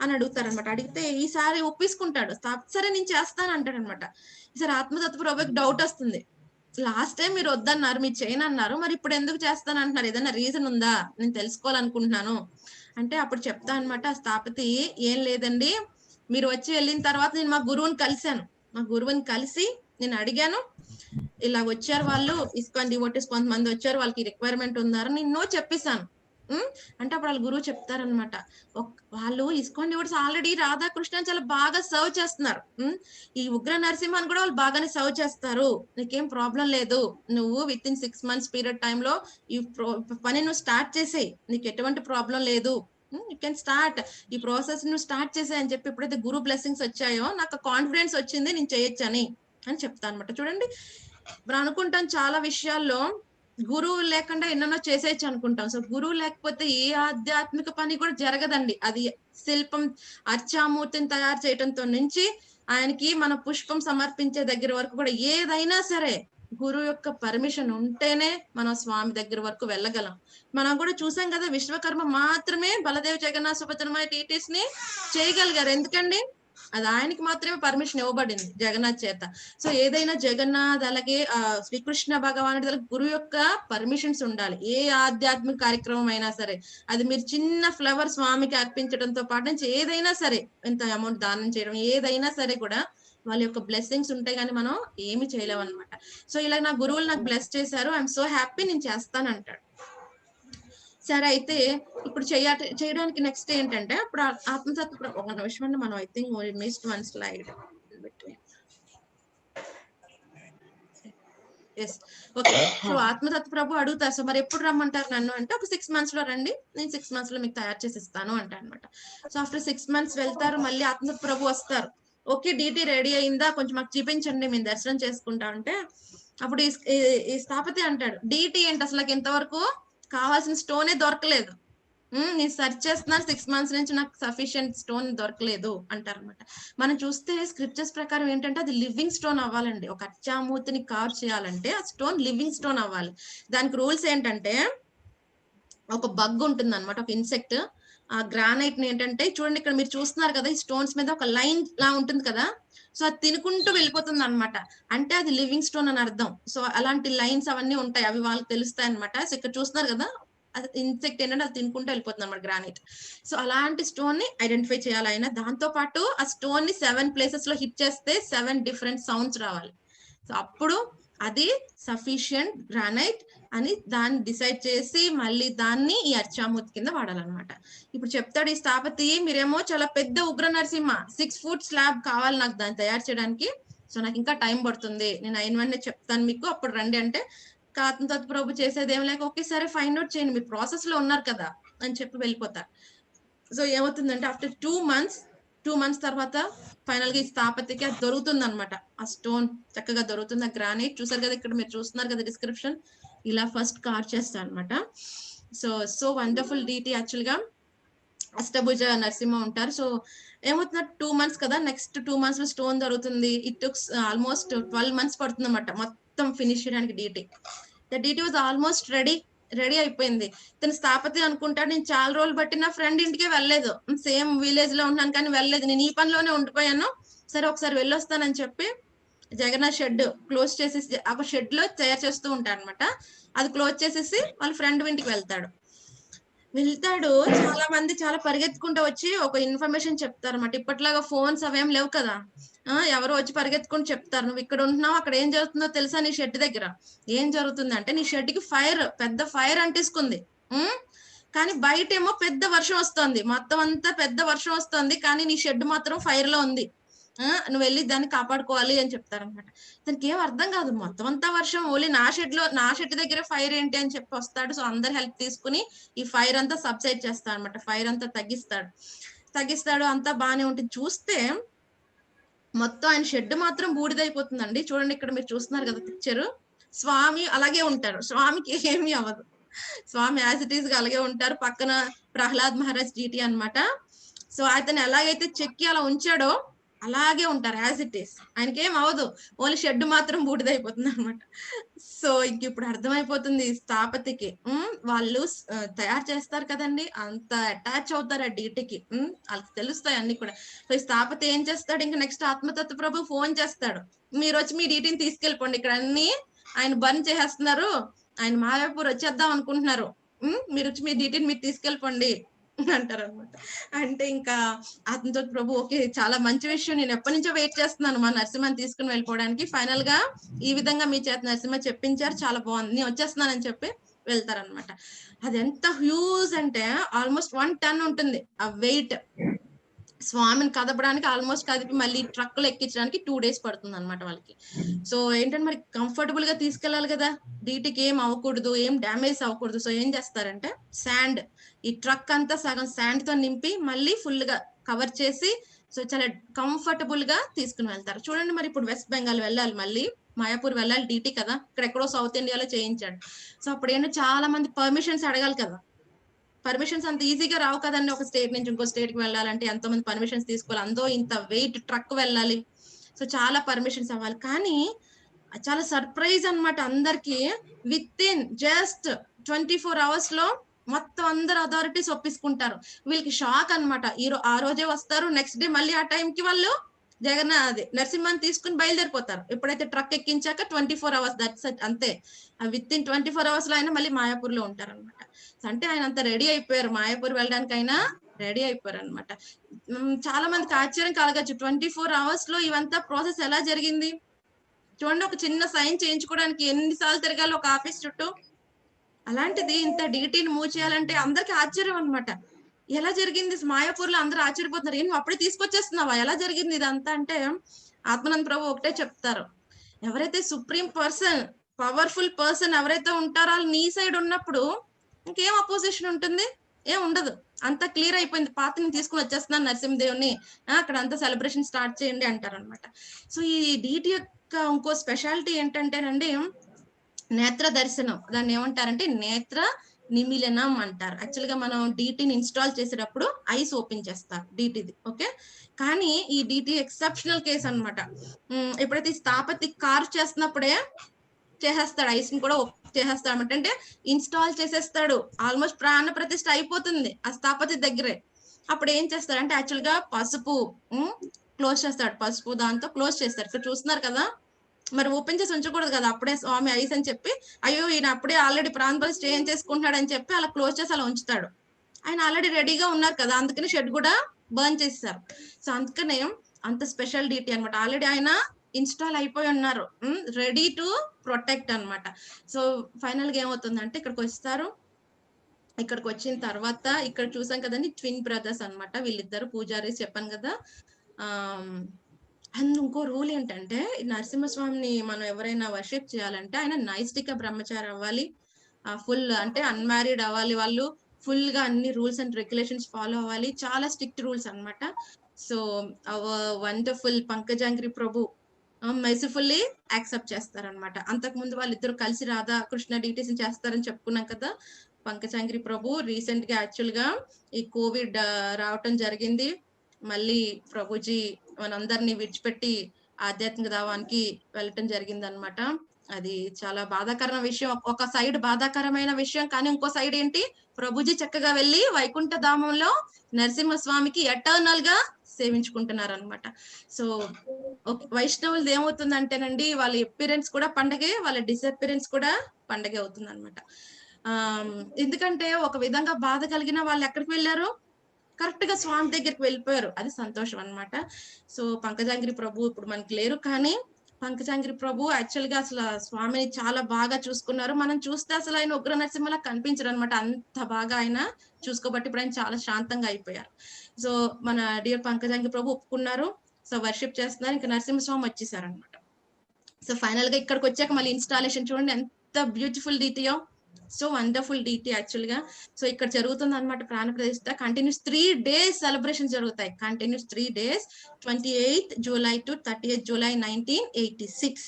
అని అడుగుతారు అనమాట. అడిగితే ఈసారి ఒప్పించుకుంటాడు, సరే నేను చేస్తాను అంటాడు అనమాట. ఈసారి ఆత్మతత్వ ప్రభుకి డౌట్ వస్తుంది, లాస్ట్ టైం మీరు వద్దన్నారు, మీరు చేయనన్నారు, మరి ఇప్పుడు ఎందుకు చేస్తాను అంటున్నారు, ఏదైనా రీజన్ ఉందా, నేను తెలుసుకోవాలనుకుంటున్నాను అంటే అప్పుడు చెప్తా అనమాట ఆ స్థాపతి, ఏం లేదండి, మీరు వచ్చి వెళ్ళిన తర్వాత నేను మా గురువుని కలిసి నేను అడిగాను, ఇలా వచ్చారు వాళ్ళు ఇస్కాన్ డివోటీస్ కొంతమంది వచ్చారు, వాళ్ళకి రిక్వైర్మెంట్ ఉన్నారు, నేను చెప్పేశాను అంటే అప్పుడు వాళ్ళ గురువు చెప్తారనమాట, వాళ్ళు ఇస్కాన్ డివోటీస్ ఆల్రెడీ రాధాకృష్ణ చాలా బాగా సర్వ్ చేస్తున్నారు, ఈ ఉగ్ర నరసింహని కూడా వాళ్ళు బాగానే సర్వ్ చేస్తారు, నీకేం ప్రాబ్లం లేదు, నువ్వు విత్ ఇన్ 6 months పీరియడ్ టైంలో ఈ పని నువ్వు స్టార్ట్ చేసేయి, నీకు ఎటువంటి ప్రాబ్లం లేదు, యూ కెన్ స్టార్ట్, ఈ ప్రాసెస్ నువ్వు స్టార్ట్ చేసాయి అని చెప్పి ఎప్పుడైతే గురు బ్లెస్సింగ్స్ వచ్చాయో నాకు కాన్ఫిడెన్స్ వచ్చింది నేను చేయొచ్చని అని చెప్తా అనమాట. చూడండి మనం అనుకుంటాం చాలా విషయాల్లో గురువు లేకుండా ఎన్నెన్నో చేసేయచ్చు అనుకుంటాం, సో గురువు లేకపోతే ఏ ఆధ్యాత్మిక పని కూడా జరగదండి. అది శిల్పం అర్చామూర్తిని తయారు చేయడంతో నుంచి ఆయనకి మన పుష్పం సమర్పించే దగ్గర వరకు కూడా ఏదైనా సరే గురువు యొక్క పర్మిషన్ ఉంటేనే మనం స్వామి దగ్గర వరకు వెళ్ళగలం. మనం కూడా చూసాం కదా, విశ్వకర్మ మాత్రమే బలదేవ్ జగన్నాథ సుభద్రమయ్య డీటీస్ ని చేయగలిగారు, ఎందుకండి అది ఆయనకి మాత్రమే పర్మిషన్ ఇవ్వబడింది జగన్నాథ్ చేత. సో ఏదైనా జగన్నాథ్ అలాగే శ్రీకృష్ణ భగవానుడి గురువు యొక్క పర్మిషన్స్ ఉండాలి. ఏ ఆధ్యాత్మిక కార్యక్రమం అయినా సరే, అది మీరు చిన్న ఫ్లవర్ స్వామికి అర్పించడంతో పాటు నుంచి ఏదైనా సరే, ఇంత అమౌంట్ దానం చేయడం ఏదైనా సరే కూడా వాళ్ళ యొక్క బ్లెస్సింగ్స్ ఉంటాయి కానీ మనం ఏమి చేయలేం అనమాట. సో ఇలా నా గురువులు నాకు బ్లెస్ చేశారు, ఐఎమ్ సో హ్యాపీ, నేను చేస్తాను అంటాడు. సరే అయితే ఇప్పుడు చేయడానికి నెక్స్ట్ ఏంటంటే ఇప్పుడు ఆత్మతత్వ ఒక నిమిషం అండి, మనం I think missed one slide. Yes okay. So Atmatattva Prabhu అడుగుతారు, సో మరి ఎప్పుడు రమ్మంటారు నన్ను అంటే, ఒక 6 months లో రండి, నేను 6 months లో మీకు తయారు చేసి ఇస్తాను అంట అనమాట. సో ఆఫ్టర్ 6 months వెళ్తారు, మళ్ళీ ఆత్మతత్వ ప్రభు వస్తారు. ఓకే డీటీ రెడీ అయిందా, కొంచెం మాకు చూపించండి, మేము దర్శనం చేసుకుంటా అంటే, అప్పుడు ఈ స్థాపతి అంటాడు, డీటీ ఏంటి అసలు, ఇంతవరకు కావాల్సిన స్టోనే దొరకలేదు, నేను సెర్చ్ చేస్తున్నాను 6 months నుంచి, నాకు సఫిషియంట్ స్టోన్ దొరకలేదు అంటారు అనమాట. మనం చూస్తే స్క్రిప్చర్స్ ప్రకారం ఏంటంటే అది లివింగ్ స్టోన్ అవ్వాలండి. ఒక అచ్చామూర్తిని కార్వ్ చేయాలంటే ఆ స్టోన్ లివింగ్ స్టోన్ అవ్వాలి. దానికి రూల్స్ ఏంటంటే, ఒక బగ్ ఉంటుంది అనమాట, ఒక ఇన్సెక్ట్. ఆ గ్రానైట్ ని ఏంటంటే చూడండి, ఇక్కడ మీరు చూస్తున్నారు కదా, ఈ స్టోన్స్ మీద ఒక లైన్ లా ఉంటుంది కదా, సో అది తినుకుంటూ వెళ్ళిపోతుంది అనమాట, అంటే అది లివింగ్ స్టోన్ అని అర్థం. సో అలాంటి లైన్స్ అవన్నీ ఉంటాయి, అవి వాళ్ళకి తెలుస్తాయి అనమాట. సో ఇక్కడ చూస్తున్నారు కదా, ఇన్సెక్ట్ ఏంటంటే అది తినుకుంటూ వెళ్ళిపోతుంది అనమాట, గ్రానైట్. సో అలాంటి స్టోన్ ని ఐడెంటిఫై చేయాలి ఆయన. దాంతో పాటు ఆ స్టోన్ ని 7 places లో హిట్ చేస్తే 7 different సౌండ్స్ రావాలి. సో అప్పుడు అది సఫిషియంట్ గ్రానైట్ అని దాన్ని డిసైడ్ చేసి మళ్ళీ దాన్ని ఈ అర్చామూర్తి కింద వాడాలన్నమాట. ఇప్పుడు చెప్తాడు ఈ స్థాపతి, మీరేమో చాలా పెద్ద ఉగ్ర నరసింహ 6 foot స్లాబ్ కావాలి నాకు దాన్ని తయారు చేయడానికి, సో నాకు ఇంకా టైం పడుతుంది, నేను అయిన వెంటనే చెప్తాను మీకు, అప్పుడు రండి అంటే, ఆత్మతత్వ ప్రభు చేసేది ఏం లేక ఓకే సరే ఫైండ్ అవుట్ చేయండి, మీరు ప్రాసెస్ లో ఉన్నారు కదా అని చెప్పి వెళ్ళిపోతారు. సో ఏమవుతుందంటే ఆఫ్టర్ 2 months తర్వాత ఫైనల్ గా ఈ స్థాపతికి అది దొరుకుతుంది అనమాట, ఆ స్టోన్ చక్కగా దొరుకుతుంది. ఆ గ్రానైట్ చూసారు కదా, ఇక్కడ మీరు చూస్తున్నారు కదా డిస్క్రిప్షన్, ఇలా ఫస్ట్ కార్ చేస్తారు అనమాట. So wonderful deity. యాక్చువల్ గా అష్టభుజ నరసింహ ఉంటారు. సో ఏమవుతుంది, 2 months కదా, నెక్స్ట్ 2 months లో స్టోన్ దొరుకుతుంది. ఇట్ టుక్స్ ఆల్మోస్ట్ 12 months పడుతుంది అనమాట మొత్తం ఫినిష్ చేయడానికి. డీటీ వాజ్ ఆల్మోస్ట్ రెడీ అయిపోయింది. తన స్థాపతి అనుకుంటాడు, నేను చాలా రోజులు బట్టి నా ఫ్రెండ్ ఇంటికే వెళ్ళలేదు, సేమ్ విలేజ్ లో ఉన్నాను కానీ వెళ్ళలేదు, నేను ఈ పనిలోనే ఉండిపోయాను, సరే ఒకసారి వెళ్ళొస్తానని చెప్పి జగన్నాథ్ షెడ్ క్లోజ్ చేసేసి ఒక షెడ్ లో తయారు చేస్తూ ఉంటారు అనమాట. అది క్లోజ్ చేసేసి వాళ్ళ ఫ్రెండ్ ఇంటికి వెళ్తాడు. చాలా మంది చాలా పరిగెత్తుకుంటూ వచ్చి ఒక ఇన్ఫర్మేషన్ చెప్తారు అనమాట. ఇప్పట్లాగా ఫోన్స్ అవేం లేవు కదా, ఎవరో వచ్చి పరిగెత్తుకుని చెప్తారు, నువ్వు ఇక్కడ ఉంటున్నావు, అక్కడ ఏం జరుగుతుందో తెలుసా, నీ షెడ్ దగ్గర ఏం జరుగుతుంది అంటే, నీ షెడ్ కి పెద్ద ఫైర్ అంటిసుకుంది, కానీ బయట ఏమో పెద్ద వర్షం వస్తుంది, మొత్తం అంతా పెద్ద వర్షం వస్తుంది, కానీ నీ షెడ్ మాత్రం ఫైర్ లో ఉంది, నువ్వు వెళ్ళి దాన్ని కాపాడుకోవాలి అని చెప్తారనమాట. దానికి ఏం అర్థం కాదు, మొత్తం అంతా వర్షం, ఓన్లీ నా షెడ్ దగ్గర ఫైర్ ఏంటి అని చెప్పి వస్తాడు. సో అందరు హెల్ప్ తీసుకుని ఈ ఫైర్ అంతా సబ్సైడ్ చేస్తాడు అనమాట, ఫైర్ అంతా తగ్గిస్తాడు, అంతా బాగానే ఉంటుంది. చూస్తే మొత్తం ఆయన షెడ్ మాత్రం బూడిదైపోతుందండి. చూడండి ఇక్కడ మీరు చూస్తున్నారు కదా పిక్చర్, స్వామి అలాగే ఉంటారు, స్వామికి ఏమీ అవ్వదు, స్వామి యాజ్ ఇట్ ఈస్ గా అలాగే ఉంటారు. పక్కన ప్రహ్లాద్ మహారాజ్ జీటీ అన్నమాట. సో అతను ఎలాగైతే చెక్కి అలా ఉంచాడో అలాగే ఉంటారు యాజ్ ఇట్ ఈస్, ఆయనకి ఏం అవ్వదు, ఓన్లీ షెడ్ మాత్రం బూడిదైపోతుంది అనమాట. సో ఇంక ఇప్పుడు అర్థమైపోతుంది స్థాపతికి, వాళ్ళు తయారు చేస్తారు కదండి, అంత అటాచ్ అవుతారు ఆ డీటీకి, వాళ్ళకి తెలుస్తాయి అన్ని కూడా. సో ఈ స్థాపతి ఏం చేస్తాడు, ఇంకా నెక్స్ట్ ఆత్మతత్వ ప్రభు ఫోన్ చేస్తాడు, మీరు వచ్చి మీ డీటీని తీసుకెళ్ళిపోండి, ఇక్కడ అన్ని ఆయన బర్న్ చేసేస్తున్నారు, ఆయన మాయాపూర్ వచ్చేద్దాం అనుకుంటున్నారు, మీరు వచ్చి మీ డీటీని మీరు తీసుకెళ్ళిపోండి అంటారు అనమాట. అంటే ఇంకా ఆత్మతత్వ ప్రభు ఓకే చాలా మంచి విషయం, నేను ఎప్పటి నుంచో వెయిట్ చేస్తున్నాను మా నరసింహని తీసుకుని వెళ్ళిపోవడానికి, ఫైనల్ గా ఈ విధంగా మీ చేత నరసింహ చెప్పించారు, చాలా బాగుంది, నేను వచ్చేస్తున్నానని చెప్పి వెళ్తారనమాట. అది ఎంత హ్యూజ్ అంటే ఆల్మోస్ట్ 1 ton ఉంటుంది ఆ వెయిట్. స్వామిని కదపడానికి ఆల్మోస్ట్ కదిపి మళ్ళీ ట్రక్ లో ఎక్కించడానికి 2 days పడుతుంది అనమాట వాళ్ళకి. సో ఏంటంటే మరి కంఫర్టబుల్ గా తీసుకెళ్లాలి కదా, డీటీకి ఏం అవ్వకూడదు, ఏం డ్యామేజ్ అవ్వకూడదు. సో ఏం చేస్తారంటే శాండ్, ఈ ట్రక్ అంతా సగం శాండ్ తో నింపి మళ్ళీ ఫుల్ గా కవర్ చేసి, సో చాలా కంఫర్టబుల్ గా తీసుకుని వెళ్తారు. చూడండి మరి ఇప్పుడు వెస్ట్ బెంగాల్ వెళ్ళాలి, మళ్ళీ మాయాపూర్ వెళ్ళాలి డీటీ కదా, ఇక్కడ ఎక్కడో సౌత్ ఇండియాలో చేయించాడు. సో అప్పుడు ఏంటో చాలా మంది పర్మిషన్స్ అడగాలి కదా, పర్మిషన్స్ అంత ఈజీగా రావు కదండి, ఒక స్టేట్ నుంచి ఇంకో స్టేట్ కి వెళ్ళాలంటే ఎంతో మంది పర్మిషన్స్ తీసుకోవాలి, అందో ఇంత వెయిట్ ట్రక్ వెళ్ళాలి, సో చాలా పర్మిషన్స్ అవ్వాలి. కానీ చాలా సర్ప్రైజ్ అన్నమాట అందరికి, విత్ ఇన్ జస్ట్ 24 hours లో మొత్తం అందరు అథారిటీస్ ఒప్పించుకుంటారు. వీళ్ళకి షాక్ అనమాట. ఆ రోజే వస్తారు, నెక్స్ట్ డే మళ్ళీ ఆ టైంకి వాళ్ళు నరసింహాన్ని తీసుకుని బయలుదేరిపోతారు. ఎప్పుడైతే ట్రక్ ఎక్కించాక 24 hours దట్స్ అంతే. విత్ ఇన్ 24 hours లో అయినా మళ్ళీ మాయాపూర్ లో ఉంటారు అనమాట. అంటే ఆయన అంత రెడీ అయిపోయారు, మాయాపూర్ వెళ్ళడానికైనా రెడీ అయిపోయారు అనమాట. చాలా మందికి ఆశ్చర్యం కలగచ్చు, 24 hours లో ఇవంతా ప్రాసెస్ ఎలా జరిగింది చూడండి. ఒక చిన్న సైన్ చేయించుకోవడానికి ఎన్నిసార్లు తిరగాలి ఒక ఆఫీస్ చుట్టూ. అలాంటిది ఇంత డీటీని మూవ్ చేయాలంటే అందరికి ఆశ్చర్యం అనమాట. ఎలా జరిగింది మాయాపూర్ లో? అందరూ ఆశ్చర్యపోతున్నారు, ఏం అప్పుడే తీసుకొచ్చేస్తున్నావా, ఎలా జరిగింది ఇదంతా అంటే ఆత్మానంద ప్రభు ఒకటే చెప్తారు, ఎవరైతే సుప్రీం పర్సన్, పవర్ఫుల్ పర్సన్ ఎవరైతే ఉంటారో వాళ్ళు నీ సైడ్ ఉన్నప్పుడు ఇంకేం అపోజిషన్ ఉంటుంది? ఏం ఉండదు. అంత క్లియర్ అయిపోయింది. పాత్రని తీసుకుని వచ్చేస్తున్నాను నరసింహదేవుని, అక్కడ అంతా సెలబ్రేషన్ స్టార్ట్ చేయండి అంటారు అనమాట. సో ఈ డీటీ యొక్క ఇంకో స్పెషాలిటీ ఏంటంటేనండి నేత్ర దర్శనం. దాన్ని ఏమంటారంటే నేత్ర నిమిలనం అంటారు. యాక్చువల్ గా మనం డీటీని ఇన్స్టాల్ చేసేటప్పుడు ఐస్ ఓపెన్ చేస్తారు డీటీది, ఓకే. కానీ ఈ డీటీ ఎక్సెప్షనల్ కేసు అనమాట. ఎప్పుడైతే స్థాపతి కార్ చేస్తున్నప్పుడే చేసేస్తాడు, ఐస్ ని కూడా చేసేస్తాడు అనమాట. అంటే ఇన్స్టాల్ చేసేస్తాడు, ఆల్మోస్ట్ ప్రాణ ప్రతిష్ఠ అయిపోతుంది ఆ స్థాపతి దగ్గరే. అప్పుడు ఏం చేస్తాడంటే యాక్చువల్ గా పసుపు క్లోజ్ చేస్తాడు, పసుపు దాంతో క్లోజ్ చేస్తాడు. ఇక్కడ చూస్తున్నారు కదా, మరి ఓపెన్ చేసి ఉంచకూడదు కదా అప్పుడే స్వామి ఐస్ అని చెప్పి, అయ్యో ఈయన అప్పుడే ఆల్రెడీ ప్రాణ స్టే చేసుకుంటున్నాడు అని చెప్పి అలా క్లోజ్ చేసి అలా ఉంచుతాడు. ఆయన ఆల్రెడీ రెడీగా ఉన్నారు కదా, అందుకని షెడ్ కూడా బర్న్ చేస్తారు. సో అందుకనే అంత స్పెషల్ డ్యూటీ అనమాట. ఆల్రెడీ ఆయన ఇన్స్టాల్ అయిపోయి ఉన్నారు, రెడీ టు ప్రొటెక్ట్ అనమాట. సో ఫైనల్ గా ఏమవుతుందంటే ఇక్కడికి వస్తారు. ఇక్కడికి వచ్చిన తర్వాత ఇక్కడ చూసాం కదండి, ట్విన్ బ్రదర్స్ అనమాట వీళ్ళిద్దరు పూజారీస్ చెప్పాను కదా. అండ్ ఇంకో రూల్ ఏంటంటే నరసింహస్వామిని మనం ఎవరైనా వర్షిప్ చేయాలంటే ఆయన నైష్టిక బ్రహ్మచారి అవ్వాలి, ఫుల్ అంటే అన్మ్యారీడ్ అవ్వాలి, వాళ్ళు ఫుల్ గా అన్ని రూల్స్ అండ్ రెగ్యులేషన్స్ ఫాలో అవ్వాలి, చాలా స్ట్రిక్ట్ రూల్స్ అన్నమాట. So our wonderful Pankajanghri Prabhu mercifully accept చేస్తారనమాట. అంతకు ముందు వాళ్ళిద్దరు కలిసి రాధా కృష్ణ డ్యూటీస్ చేస్తారని చెప్పుకున్నాం కదా. పంకజాంగ్రి ప్రభు రీసెంట్ గా యాక్చువల్ గా ఈ కోవిడ్ రావటం జరిగింది, మళ్ళీ ప్రభుజీ మనందరినీ విడిచిపెట్టి ఆధ్యాత్మిక దావానికి వెళ్ళటం జరిగింది అనమాట. అది చాలా బాధాకరమైన విషయం. ఒక సైడ్ బాధాకరమైన విషయం, కానీ ఇంకో సైడ్ ఏంటి, ప్రభుజీ చక్కగా వెళ్ళి వైకుంఠ ధామంలో నరసింహస్వామికి ఎటర్నల్ గా సేవించుకుంటున్నారు అనమాట. సో వైష్ణవులది ఏమవుతుందంటేనండి, వాళ్ళ అపిరెన్స్ కూడా పండగే, వాళ్ళ డిసపిరెన్స్ కూడా పండగే అవుతుంది అనమాట. ఎందుకంటే ఒక విధంగా బాధ కలిగిన వాళ్ళు ఎక్కడికి వెళ్ళారు, కరెక్ట్ గా స్వామి దగ్గరికి వెళ్ళిపోయారు, అది సంతోషం అనమాట. సో పంకజాంగ్రి ప్రభు ఇప్పుడు మనకి లేరు, కానీ పంకజాంగ్రి ప్రభు యాక్చువల్ గా అసలు స్వామిని చాలా బాగా చూసుకున్నారు. మనం చూస్తే అసలు ఆయన ఉగ్ర నరసింహలా కనిపించరు అనమాట, అంత బాగా ఆయన చూసుకోబట్టి ఇప్పుడు ఆయన చాలా శాంతంగా అయిపోయారు. సో మన డియర్ పంకజాంగ్రి ప్రభు ఒప్పుకున్నారు, సో వర్షిప్ చేస్తున్నారు. ఇంకా నరసింహస్వామి వచ్చేసారు అనమాట. సో ఫైనల్ గా ఇక్కడికి వచ్చాక మళ్ళీ ఇన్స్టాలేషన్ చూడండి ఎంత బ్యూటిఫుల్ డీటీయో, సో వండర్ఫుల్ డీటీ యాక్చువల్ గా. సో ఇక్కడ జరుగుతుంది అనమాట ప్రాణ ప్రతిష్ఠ. కంటిన్యూస్ 3 days సెలబ్రేషన్ జరుగుతాయి, continuous 3 days, 28th July to 30th July 1986.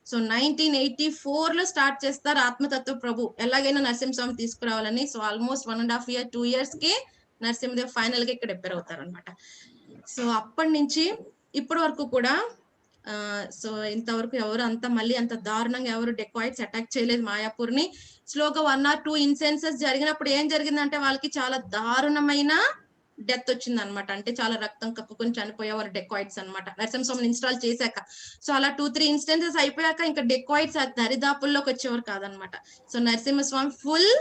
So 1984 లో స్టార్ట్ చేస్తారు ఆత్మతత్వ ప్రభు ఎలాగైనా నరసింహస్వామి తీసుకురావాలని. సో ఆల్మోస్ట్ 1.5 years 2 years కి నరసింహదేవ్ ఫైనల్ గా ఇక్కడ ఎప్పర్ అవుతారు అనమాట. సో అప్పటి నుంచి ఇప్పటి వరకు కూడా సో ఇంతవరకు ఎవరు మళ్ళీ అంత దారుణంగా ఎవరు డెకాయిట్స్ అటాక్ చేయలేదు మాయాపూర్ ని. స్లోగా 1 or 2 ఇన్సిడెన్సెస్ జరిగినప్పుడు ఏం జరిగిందంటే వాళ్ళకి చాలా దారుణమైన డెత్ వచ్చింది అనమాట. అంటే చాలా రక్తం కక్కుకొని చనిపోయేవారు డెకాయిట్స్ అనమాట నరసింహస్వామిని ఇన్స్టాల్ చేశాక. సో అలా 2-3 ఇన్సిడెన్సెస్ అయిపోయాక ఇంకా డెకాయిట్స్ దరిదాపుల్లోకి వచ్చేవారు కాదనమాట. So Narasimhaswamy full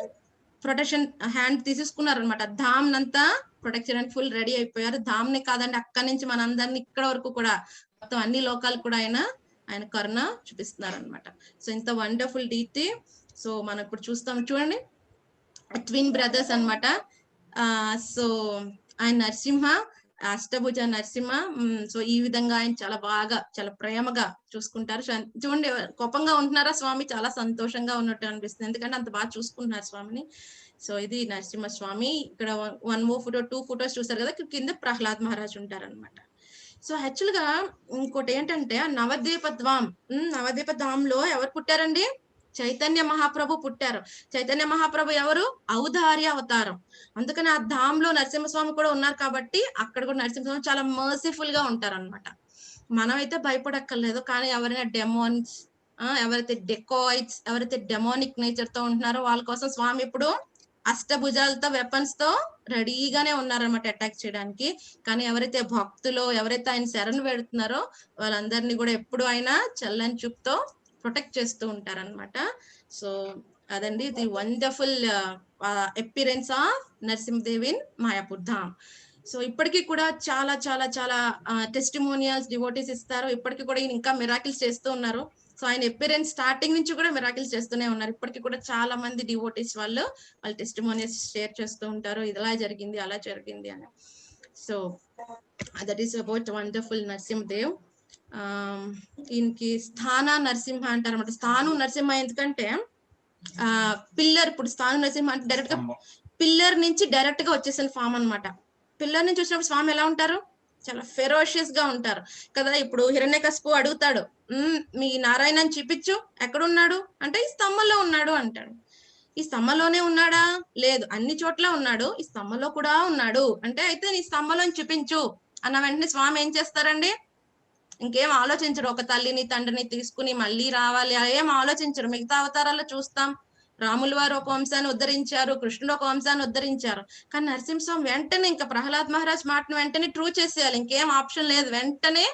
protection hand తీసేసుకున్నారు అనమాట. ధామ్ నంతా ప్రొటెక్ట్ చేయడానికి ఫుల్ రెడీ అయిపోయారు. ధామ్ ని కాదండి, అక్కడి నుంచి మనందరినీ ఇక్కడ వరకు కూడా మొత్తం అన్ని లోకాలు కూడా ఆయన కరుణ చూపిస్తున్నారు అనమాట. సో ఇంత వండర్ఫుల్ డీటీ. సో మనం ఇప్పుడు చూస్తాం చూడండి, ట్విన్ బ్రదర్స్ అనమాట. సో ఆయన నరసింహ, అష్టభుజ నరసింహ. సో ఈ విధంగా ఆయన చాలా బాగా చాలా ప్రేమగా చూసుకుంటారు. చూడండి కోపంగా ఉంటున్నారా స్వామి, చాలా సంతోషంగా ఉన్నట్టు అనిపిస్తుంది, ఎందుకంటే అంత బాగా చూసుకుంటున్నారు స్వామిని. సో ఇది నరసింహ స్వామి. ఇక్కడ 1 more photo 2 photos చూసారు కదా, కింద ప్రహ్లాద్ మహారాజ్ ఉంటారు అనమాట. సో యాక్చువల్ గా ఇంకోటి ఏంటంటే నవద్వీప ధామ్ లో ఎవరు పుట్టారండి, చైతన్య మహాప్రభు పుట్టారు. చైతన్య మహాప్రభు ఎవరు, ఔదార్య అవతారం. అందుకని ఆ ధామ్ లో నరసింహస్వామి కూడా ఉన్నారు కాబట్టి అక్కడ కూడా నరసింహస్వామి చాలా మర్సిఫుల్ గా ఉంటారు అనమాట. మనం అయితే భయపడక్కర్లేదు, కానీ ఎవరైనా డెమోన్స్, ఎవరైతే డెకాయిట్స్, ఎవరైతే డెమోనిక్ నేచర్ తో ఉంటున్నారో వాళ్ళ కోసం స్వామి ఇప్పుడు అష్టభుజాలతో వెపన్స్ తో రెడీగానే ఉన్నారన్నమాట అటాక్ చేయడానికి. కానీ ఎవరైతే భక్తులో ఎవరైతే ఆయన శరణు పెడుతున్నారో వాళ్ళందరినీ కూడా ఎప్పుడు ఆయన చల్లని చూపుతో ప్రొటెక్ట్ చేస్తూ ఉంటారన్నమాట. సో అదండి the wonderful appearance of Narasimhadev in Mayapur Dham. So ఇప్పటికీ కూడా చాలా చాలా చాలా టెస్టిమోనియల్స్ డివోటీస్ ఇస్తారు. ఇప్పటికీ కూడా ఈయన ఇంకా మిరాకిల్స్ చేస్తూ ఉన్నారు. సో ఆయన అపిరెన్స్ స్టార్టింగ్ నుంచి కూడా మిరాకిల్స్ చేస్తూనే ఉన్నారు. ఇప్పటికీ కూడా చాలా మంది డివోటీస్ వాళ్ళ టెస్టిమోనియల్స్ షేర్ చేస్తూ ఉంటారు, ఇలా జరిగింది అలా జరిగింది అని. So that is about wonderful Narasimhadev. ఈయనకి స్థాన నరసింహ అంటారు అనమాట. స్థాను నరసింహ ఎందుకంటే పిల్లర్, ఇప్పుడు స్థాను నరసింహ అంటే డైరెక్ట్ గా పిల్లర్ నుంచి డైరెక్ట్ గా వచ్చేసిన ఫామ్ అన్నమాట. పిల్లర్ నుంచి వచ్చినప్పుడు స్వామి ఎలా ఉంటారు? చాలా ఫెరోషియస్ గా ఉంటారు కదా. ఇప్పుడు హిరణ్యకశిపు అడుగుతాడు, మీ నారాయణని చూపించు, ఎక్కడున్నాడు అంటే ఈ స్తంభంలో ఉన్నాడు అంటాడు. ఈ స్తంభంలోనే ఉన్నాడా? లేదు, అన్ని చోట్ల ఉన్నాడు, ఈ స్తంభంలో కూడా ఉన్నాడు అంటే అయితే నీ స్తంభంలో చూపించు అన్న వెంటనే స్వామి ఏం చేస్తారండి? ఇంకేం ఆలోచించరు. ఒక తల్లిని తండ్రిని తీసుకుని మళ్ళీ రావాలి ఏం ఆలోచించరు. మిగతా అవతారాల్లో చూస్తాం, రాముల వారు ఒక వంశాన్ని ఉద్ధరించారు, కృష్ణుడు ఒక వంశాన్ని ఉద్ధరించారు. కానీ నరసింహస్వామి వెంటనే ఇంకా ప్రహ్లాద్ మహారాజ్ మాటను వెంటనే ట్రూ చేసేయాలి, ఇంకేం ఆప్షన్ లేదు, వెంటనే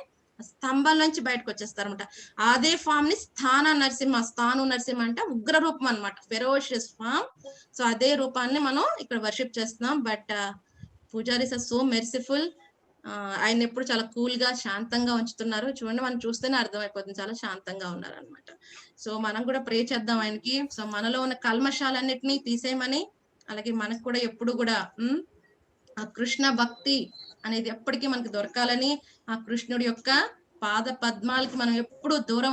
స్తంభం నుంచి బయటకు వచ్చేస్తారనమాట. అదే ఫామ్ ని స్థాన నరసింహ, స్థాను నరసింహ అంటే ఉగ్ర రూపం అనమాట, ఫెరోషియస్ ఫామ్. సో అదే రూపాన్ని మనం ఇక్కడ వర్షిప్ చేస్తున్నాం. But pujaris are so merciful. ఆయన ఎప్పుడు చాలా కూల్ గా శాంతంగా ఉంచుతున్నారు. చూడండి, మనం చూస్తేనే అర్థమైపోతుంది చాలా శాంతంగా ఉన్నారు అనమాట. సో మనం కూడా ప్రే చేద్దాం ఆయనకి. సో మనలో ఉన్న కల్మషాలన్నిటినీ తీసేయమని, అలాగే మనకు కూడా ఎప్పుడు కూడా ఆ కృష్ణ భక్తి అనేది ఎప్పటికీ మనకు దొరకాలని, ఆ కృష్ణుడి యొక్క పాద పద్మాలకి మనం ఎప్పుడు దూరం